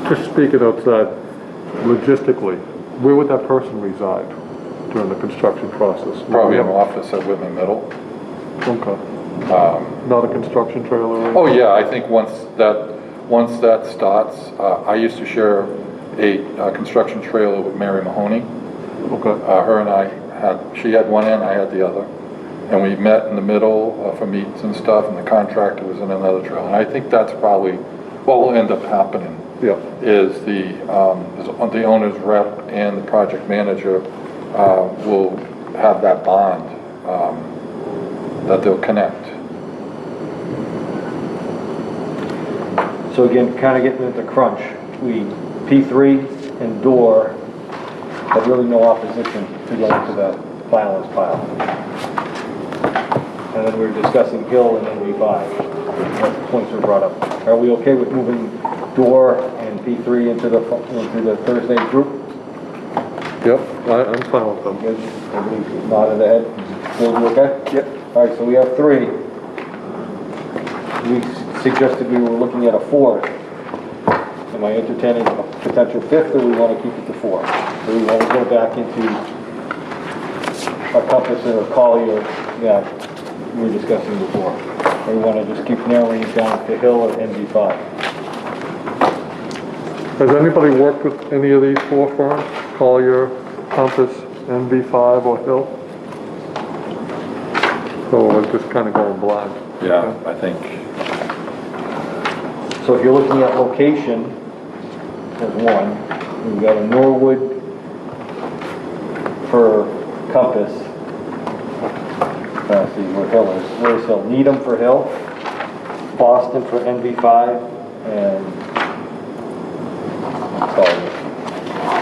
Just speaking outside, logistically, where would that person reside during the construction process? Probably an office at Whitman Middle. Okay. Not a construction trailer? Oh yeah, I think once that starts, I used to share a construction trailer with Mary Mahoney. Okay. Her and I she had one end, I had the other. And we met in the middle for meets and stuff, and the contractor was in another trailer. And I think that's probably what will end up happening. Yeah. Is the owner's rep and the project manager will have that bond that they'll connect. So again, kind of getting into crunch, P3 and Door had really no opposition to go into the finalist pile. And then we were discussing Hill and NV5. What points were brought up. Are we okay with moving Door and P3 into the Thursday group? Yep, I'm fine with them. Good. Everybody nodded their head. Still okay? Yep. All right, so we have 3. We suggested we were looking at a 4th. Am I entertaining a potential 5th, or we want to keep it to 4? Do we want to go back into a Compass or a Collier that we were discussing before? Or we want to just keep narrowing it down to Hill or NV5? Has anybody worked with any of these 4 firms? Collier, Compass, NV5, or Hill? So we're just kind of going blind. Yeah, I think. So if you're looking at location, there's one. We've got a Norwood for Compass. Let's see where Hill is. Where's Hill? Needham for Hill, Boston for NV5, and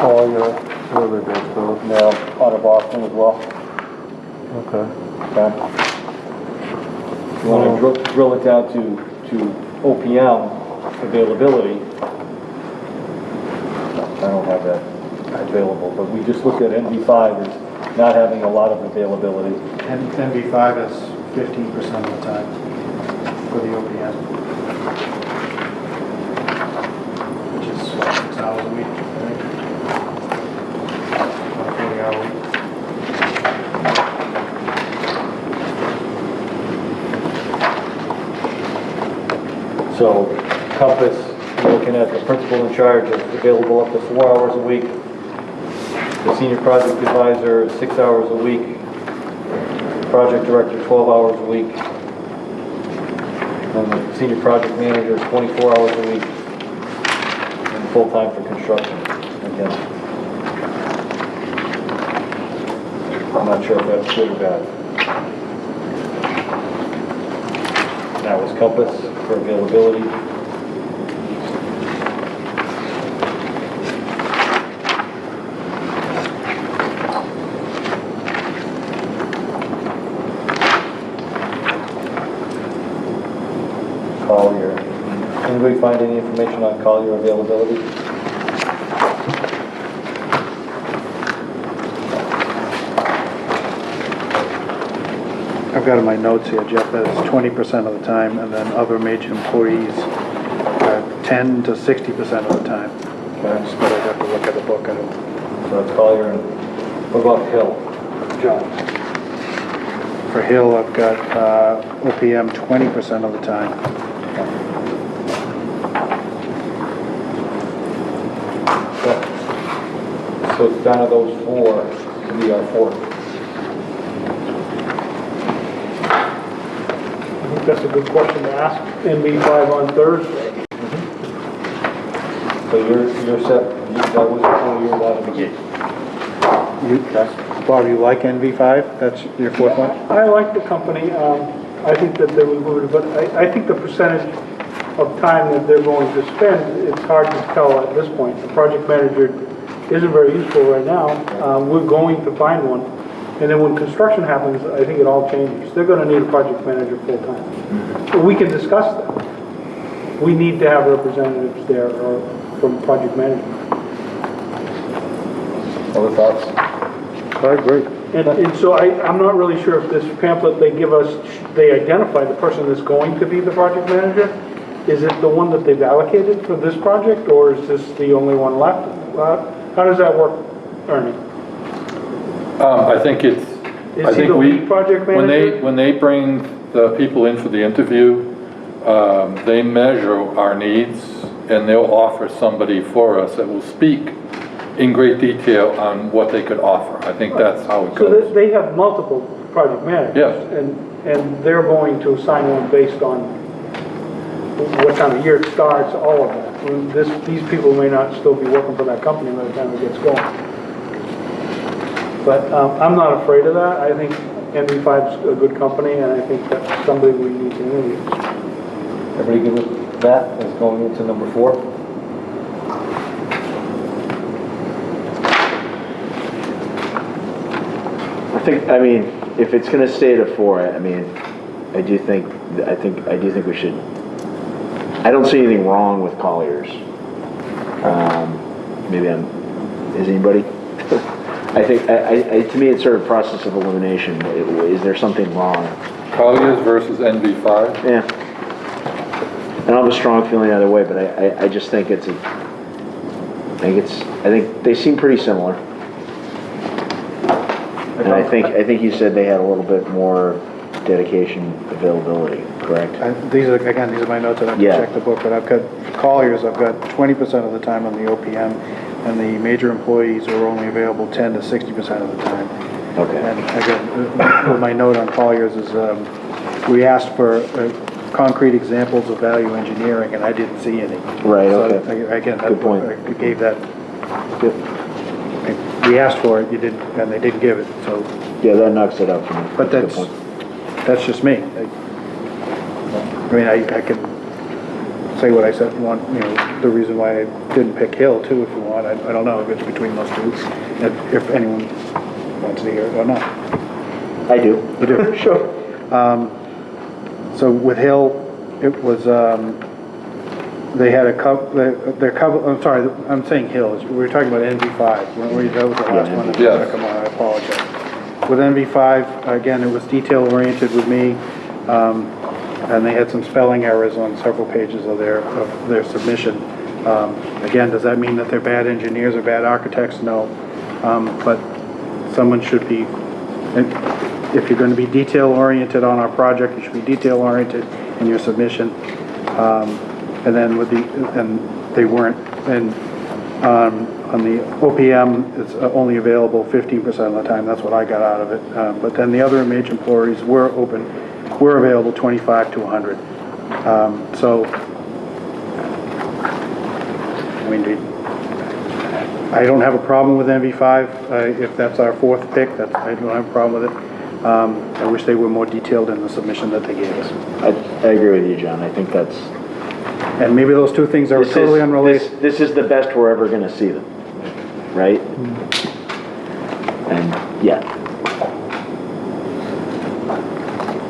Collier, where are they based out of? now out of Boston as well. Okay. Okay. You want to drill it down to OPM availability. I don't have that available, but we just looked at NV5 as not having a lot of availability. And NV5 is 15% of the time for the OPM. Which is what, 6 hours a week, I think. About a 40-hour week. So Compass, we're looking at the principal in charge is available up to 4 hours a week. The senior project advisor is 6 hours a week. Project director 12 hours a week. And the senior project manager is 24 hours a week. And full-time for construction, again. I'm not sure if that's good or bad. That was Compass for availability. Collier. Anybody find any information on Collier availability? I've got in my notes here, Jeff, that it's 20% of the time, and then other major employees are 10 to 60% of the time. Okay. But I'd have to look at the book. So that's Collier and What about Hill? John. For Hill, I've got OPM 20% of the time. So it's down to those four to be our fourth. I think that's a good question to ask NB5 on Thursday. So you're set, that was before you were allowed to begin. Bob, you like NV5? That's your fourth one? I like the company. I think that they would move it, but I think the percentage of time that they're going to spend, it's hard to tell at this point. The project manager isn't very useful right now. We're going to find one. And then when construction happens, I think it all changes. They're going to need a project manager full-time. But we can discuss that. We need to have representatives there from project management. Other thoughts? I agree. And so I'm not really sure if this pamphlet they give us, they identify the person that's going to be the project manager. Is it the one that they've allocated for this project, or is this the only one left? How does that work, Ernie? I think it's, Is he the lead project manager? when they bring the people in for the interview, they measure our needs and they'll offer somebody for us that will speak in great detail on what they could offer. I think that's how it So goes. they have multiple project managers? Yes. And they're going to assign one based on what time of year it starts, all of that. I mean, these people may not still be working for that company by the time it gets going. But I'm not afraid of that. I think NV5 is a good company, and I think that's somebody we need to interview. Everybody good with that as going into number 4? I mean, if it's gonna stay at a 4, I mean, I do think we should, I don't see anything wrong with Colliers. Is anybody? I think, to me, it's sort of a process of elimination. Is there something wrong? Colliers versus NV5? Yeah. I don't have a strong feeling either way, but I just think I think they seem pretty similar. And I think you said they had a little bit more dedication, availability, correct? These are my notes, and I have to check the book, but I've got, for Colliers, I've got 20% of the time on the OPM, and the major employees are only available 10 to 60% of the time. Okay. And again, my note on Colliers is, we asked for concrete examples of value engineering, and I didn't see any. Right, So, okay. again, Good point. I gave that, Good. we asked for it, you didn't, and they didn't give it, so, Yeah, that knocks it out for me. but a good point. that's just me. I mean, I can say what I said, the reason why I didn't pick Hill too, if you want. I don't know if it's between those two, if anyone wants to hear it or not. I do. You do? Sure. So with Hill, it was, they had their cover, I'm sorry, I'm saying Hill, we were talking about NV5, that was the last one that was gonna come on, I apologize. With NV5, again, it was detail-oriented with me, and they had some spelling errors on several pages of their submission. Again, does that mean that they're bad engineers or bad architects? No. But someone should be, if you're going to be detail-oriented on our project, you should be detail-oriented in your submission. And then and they weren't, and on the OPM, it's only available 15% of the time. That's what I got out of it. But then the other major employees were available 25 to 100. So, I mean, I don't have a problem with NV5. If that's our fourth pick, I don't have a problem with it. I wish they were more detailed in the submission that they gave us. I agree with you, John. I think that's... And maybe those two things are totally unrelated. This is the best we're ever going to see them, right? And yeah.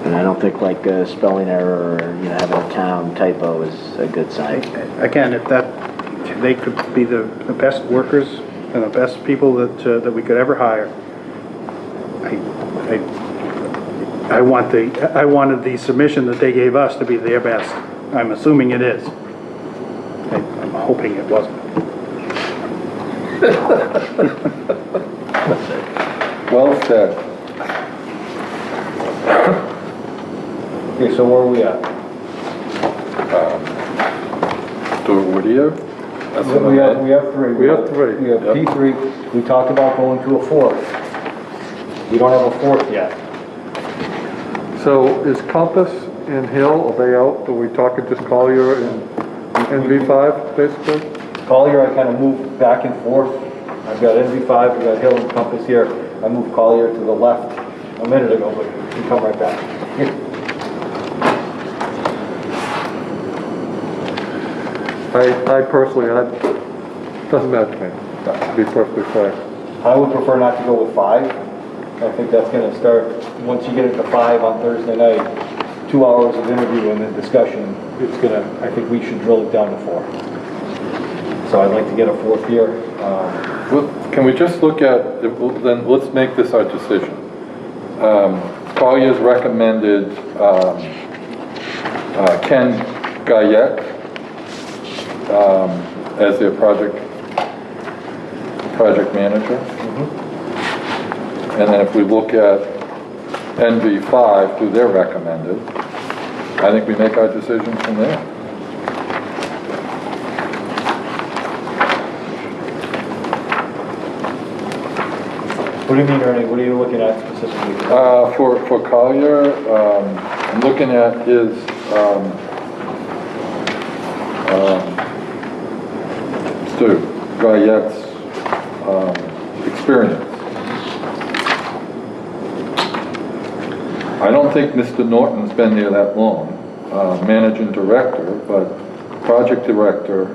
And I don't think like a spelling error or having a town typo is a good sign. Again, if they could be the best workers and the best people that we could ever hire. I wanted the submission that they gave us to be their best. I'm assuming it is. I'm hoping it wasn't. Well said. Okay, so where are we at? Whittier? We have three. We have three. We have Yep. P3, we talked about going to a fourth. We don't have a fourth yet. So is Compass and Hill, are they out? Are we talking just Collier and NV5, basically? Collier, I kind of moved back and forth. I've got NV5, we've got Hill and Compass here. I moved Collier to the left a minute ago, but we can come right back. I personally, doesn't matter to me, to be perfectly fair. I would prefer not to go with 5. I think that's gonna start, once you get into 5 on Thursday night, 2 hours of interview and then discussion, it's gonna, I think we should drill it down to 4. So I'd like to get a fourth here. Well, can we just look at, then let's make this our decision. Collier's recommended Ken Guyette as their project manager. And then if we look at NV5, who they're recommended, I think we make our decision from there. What do you mean, Ernie? What are you looking at specifically? For Collier, I'm looking at his Stu Guyette's experience. I don't think Mr. Norton's been there that long, managing director, but project director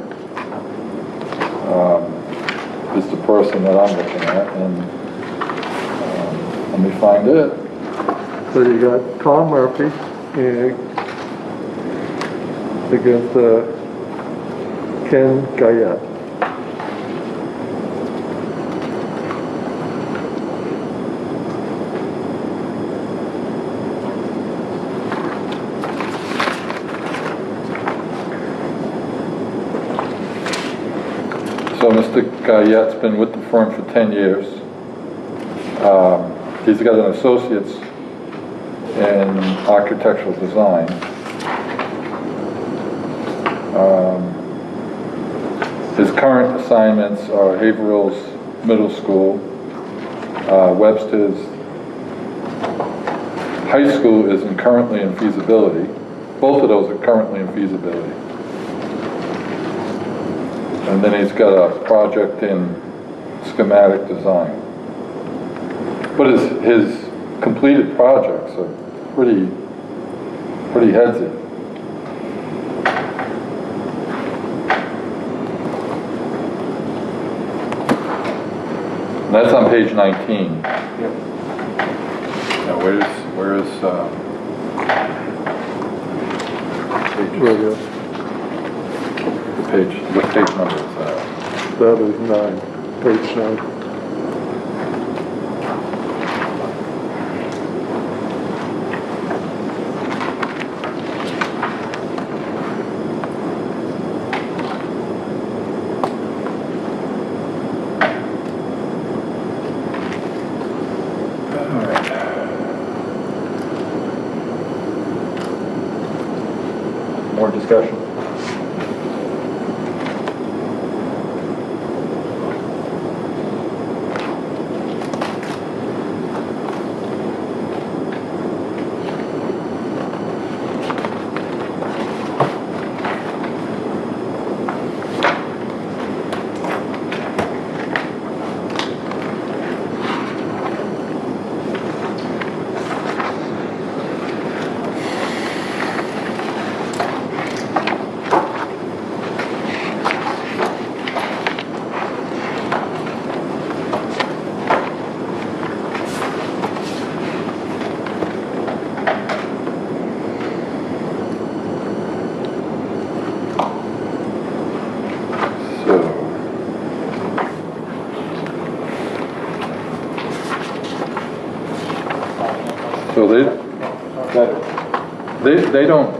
is the person that I'm looking at, and let me find it. So you got Tom Murphy against Ken Guyette. So Mr. Guyette's been with the firm for 10 years. He's got an associate's in architectural design. His current assignments are Haverhill's Middle School, Webster's High School is currently in feasibility. Both of those are currently in feasibility. And then he's got a project in schematic design. But his completed projects are pretty headsy. And that's on page 19. Now where's what page number is that? That is 9, page 9. More discussion? So they don't,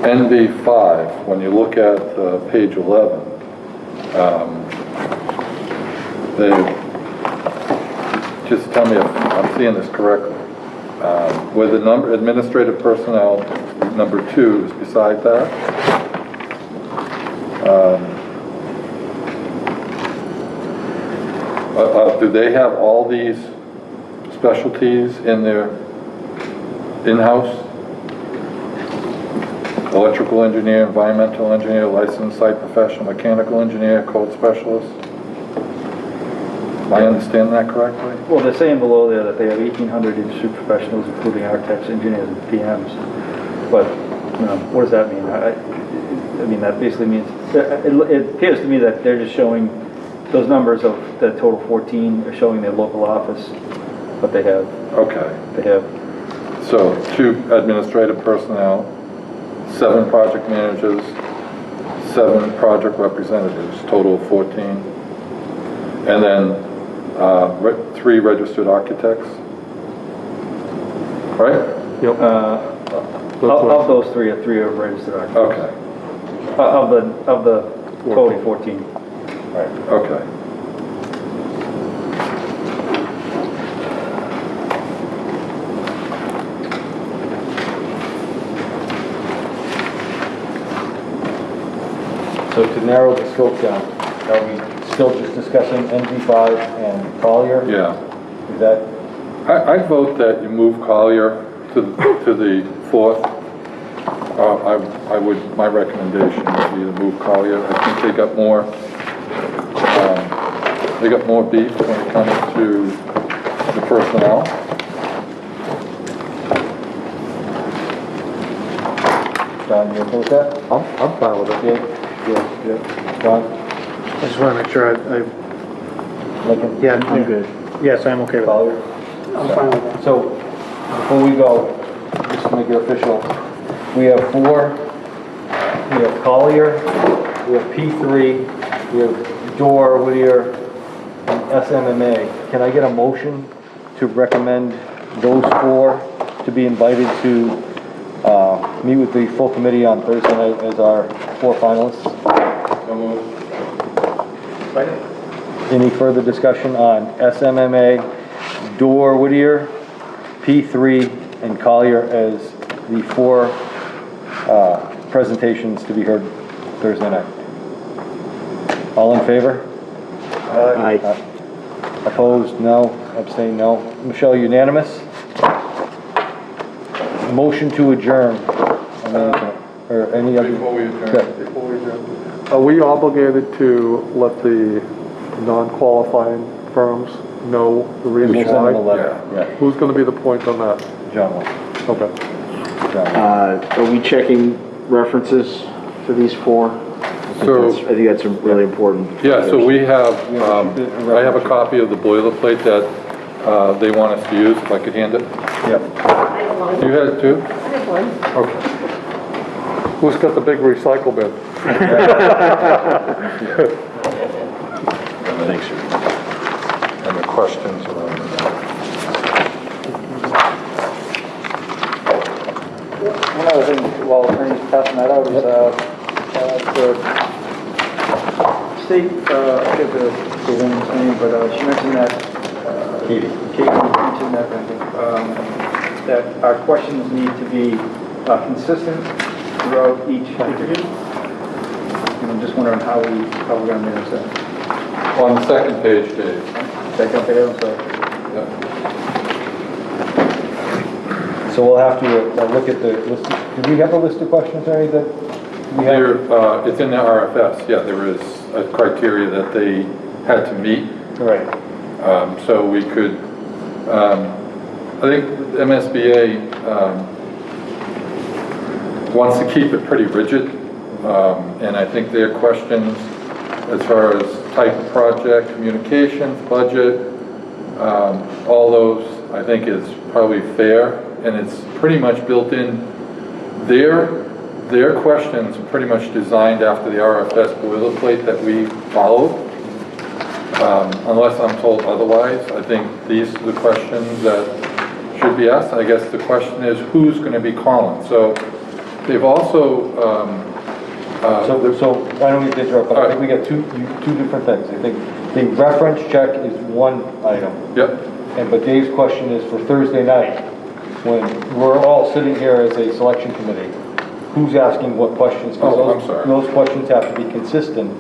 NV5, when you look at page 11, just tell me if I'm seeing this correctly. Where the number, administrative personnel, number 2 is beside that. Do they have all these specialties in their in-house? Electrical engineer, environmental engineer, licensed site professional, mechanical engineer, code specialist? Am I understanding that correctly? Well, they're saying below there that they have 1,800 industry professionals, including architects, engineers, and PMs. But, you know, what does that mean? I mean, that basically means, it appears to me that they're just showing those numbers of the total 14 are showing their local office, but they have. Okay. They have. So 2 administrative personnel, 7 project managers, 7 project representatives, total of 14. And then 3 registered architects, right? Yep. Of those 3 are registered architects. Okay, Of the total 14. Right. okay. So to narrow the scope down, are we still just discussing NV5 and Collier? Yeah. Is that, I vote that you move Collier to the 4th. I would, my recommendation would be to move Collier. I think they got more beef when it comes to the personnel. John, you okay with that? I'm fine with it. Yeah. John? I just want to make sure Lincoln? yeah, I'm good. Yes, I'm okay with that. Collier? I'm fine with that. So, before we go, just to make it official, we have 4, we have Collier, we have P3, we have Dorr, Whittier, and SMMA. Can I get a motion to recommend those 4 to be invited to meet with the full committee on Thursday night as our 4 finalists? So moved. Any further discussion on SMMA, Dorr, Whittier, P3, and Collier as the 4 presentations to be heard Thursday night? All in favor? Aye. Opposed? No. Abstained? No. Michelle, unanimous? Motion to adjourn. Or any other? Before we adjourn. Good. Are we obligated to let the non-qualifying firms know the reason We'll send them a why? letter. Yeah. Who's gonna be the point on that? John will. Okay. John will. Are we checking references for these 4? So, I think that's a really important. yeah, so we have, I have a copy of the boilerplate that they want us to use, if I could hand it. Yep. I have one. You had it too? I have one. Okay. Who's got the big recycle bin? Thanks, sir. And the questions around that. One other thing, while Ernie's passing that out, is the state, I forget the woman's name, but she mentioned that, Katie mentioned that our questions need to be consistent throughout each interview. And I'm just wondering how we're going to manage that. On the second page, Dave. Second page, I'm sorry. Yeah. So we'll have to look at the list. Do we have a list of questions, Ernie, that we have? It's in the RFS, yeah, there is a criteria that they had to meet. Right. So we could, I think MSBA wants to keep it pretty rigid, and I think their questions as far as type of project, communications, budget, all those I think is probably fair, and it's pretty much built in. Their questions are pretty much designed after the RFS boilerplate that we followed. Unless I'm told otherwise, I think these are the questions that should be asked. I guess the question is who's going to be calling. So they've also So I don't mean to interrupt, but I think we got two different things. I think the reference check is one item. Yep. but Dave's question is for Thursday night, when we're all sitting here as a selection committee, who's asking what questions? 'Cause Oh, I'm those- sorry. Those questions have to be consistent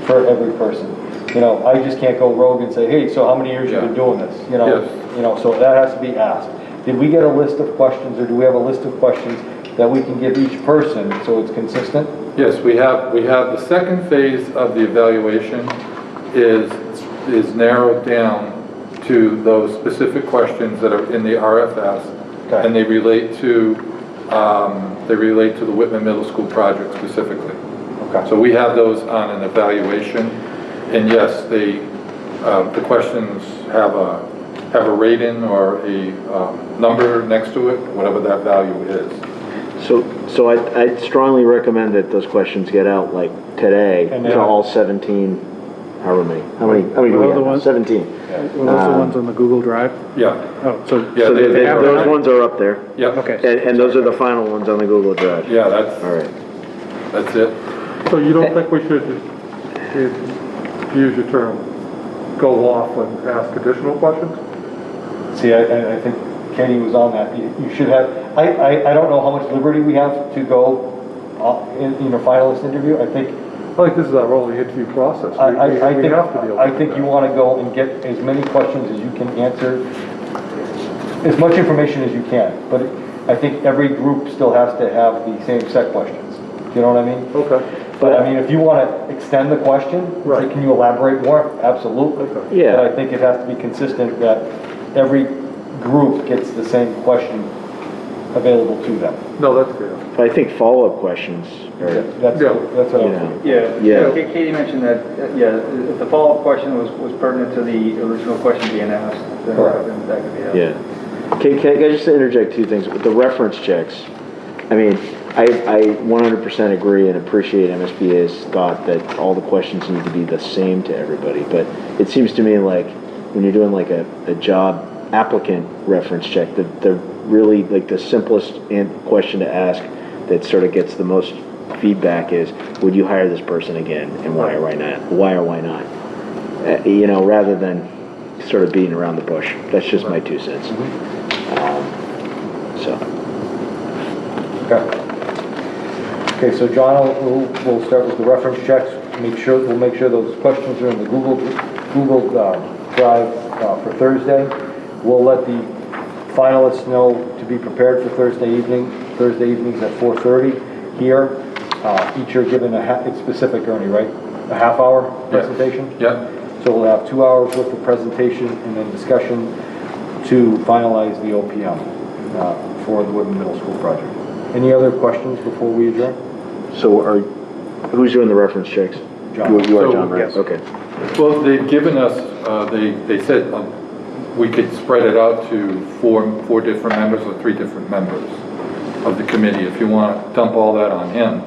for every person. You know, I just can't go rogue and say, hey, so how many years you been Yeah. doing this? You know, Yes. so that has to be asked. Did we get a list of questions, or do we have a list of questions that we can give each person so it's consistent? Yes, we have the second phase of the evaluation is narrowed down to those specific questions that are in the RFS, Okay. and they relate to the Whitman Middle School project specifically. Okay. So we have those on an evaluation, and yes, the questions have a rating or a number next to it, whatever that value is. So I'd strongly recommend that those questions get out like today And to then- all 17, however many, how many do we Are the have? ones- 17. Were those the ones on the Google Drive? Yeah, Oh, so. Yeah, So they have those that? ones are up there. yeah. Okay. And those are the final ones on the Google Drive. Yeah, that's it. So you don't think we should, to use your term, go off and ask additional questions? See, I think Katie was on that. You should have, I don't know how much liberty we have to go in a finalist interview. I think, I think this is our only interview process. We I have think, to deal with I think that. you want to go and get as many questions as you can answer, as much information as you can. But I think every group still has to have the same set questions. Do you know what I mean? Okay. But I mean, if you want to extend the question, say, Right. can you elaborate more? Absolutely. Okay. Yeah. But I think it has to be consistent that every group gets the same question available to them. No, that's fair. I think follow-up questions are, That's Yeah. what you I'm know, saying. Yeah, Yeah. Katie mentioned that, if the follow-up question was pertinent to the original question being asked, then Correct. that could be asked. yeah. Can I just interject two things? With the reference checks, I mean, I 100% agree and appreciate MSBA's thought that all the questions need to be the same to everybody, but it seems to me like when you're doing like a job applicant reference check, the really, like the simplest question to ask that sort of gets the most feedback is, would you hire this person again, and why or why not? Why or why not? You know, rather than sort of beating around the bush. That's just my 2 cents. So. Okay. Okay, so John, we'll start with the reference checks. We'll make sure those questions are in the Google Drive for Thursday. We'll let the finalists know to be prepared for Thursday evening. Thursday evenings at 4:30 here. Each are given it's specific, Ernie, right? A half-hour presentation? Yeah. So we'll have 2 hours worth of presentation and then discussion to finalize the OPM for the Whitman Middle School project. Any other questions before we adjourn? So who's doing the reference checks? John. You are So- John, right? Yes. Okay. Well, they've given us, they said we could spread it out to four different members or 3 different members of the committee. If you want to dump all that on him,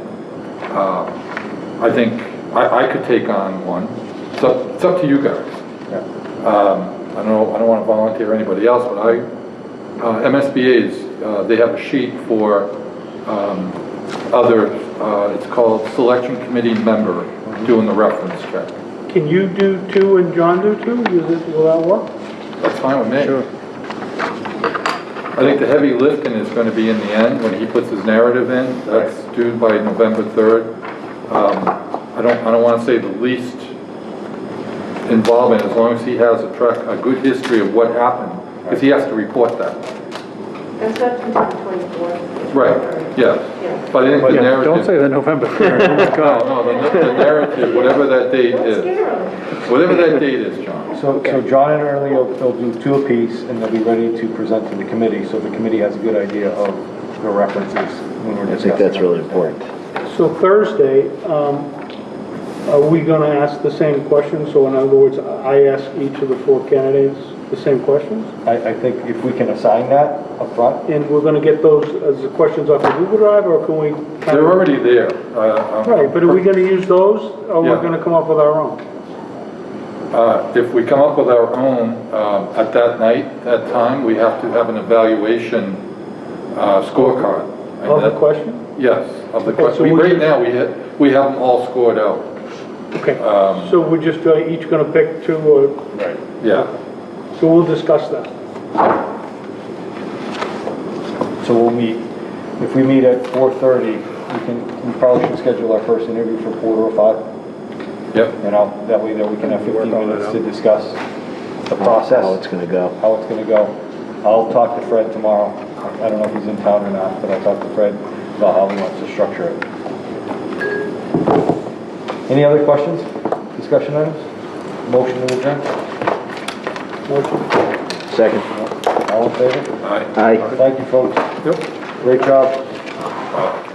I think I could take on one. It's up to you guys. Yeah. I don't want to volunteer anybody else, but MSBA's, they have a sheet for other, it's called selection committee member doing the reference check. Can you do 2 and John do 2? Will that work? That's fine with me. Sure. I think the heavy lifting is going to be in the end when he puts his narrative in. That's due by November 3rd. I don't want to say the least involvement, as long as he has a good history of what happened, because he has to report that. That's not until the 24th. Right, yes. Yeah. But I think the Yeah, narrative. don't say the November 3rd. Oh my God. No, the narrative, whatever that date Don't is, scare them. whatever that date is, John. So John and Ernie will do 2 apiece, and they'll be ready to present to the committee, so the committee has a good idea of the references when we're I discussing. think that's them. really important. So Thursday, are we going to ask the same questions? So in other words, I ask each of the 4 candidates the same questions? I think if we can assign that up front, And we're going to get those as the questions off the Google Drive, or can we? They're already there. Right, but are we going to use those, or we're Yeah. going to come up with our own? If we come up with our own, at that night, that time, we have to have an evaluation scorecard. And Of the that- question? Yes, of the Okay, question. so we'll Right just- now, we have them all scored out. Okay, so we're just each going to pick 2 or? Yeah. So we'll discuss that. So we'll meet, if we meet at 4:30, we probably should schedule our first interview for 4:05. Yep. And that way that we can have 15 all that minutes out. to discuss the process. How it's gonna go. How it's gonna go. I'll talk to Fred tomorrow. I don't know if he's in town or not, but I'll talk to Fred about how he wants to structure it. Any other questions? Discussion items? Motion to adjourn? Second. All in favor? Aye. Aye. Thank you, folks. Yep. Great job.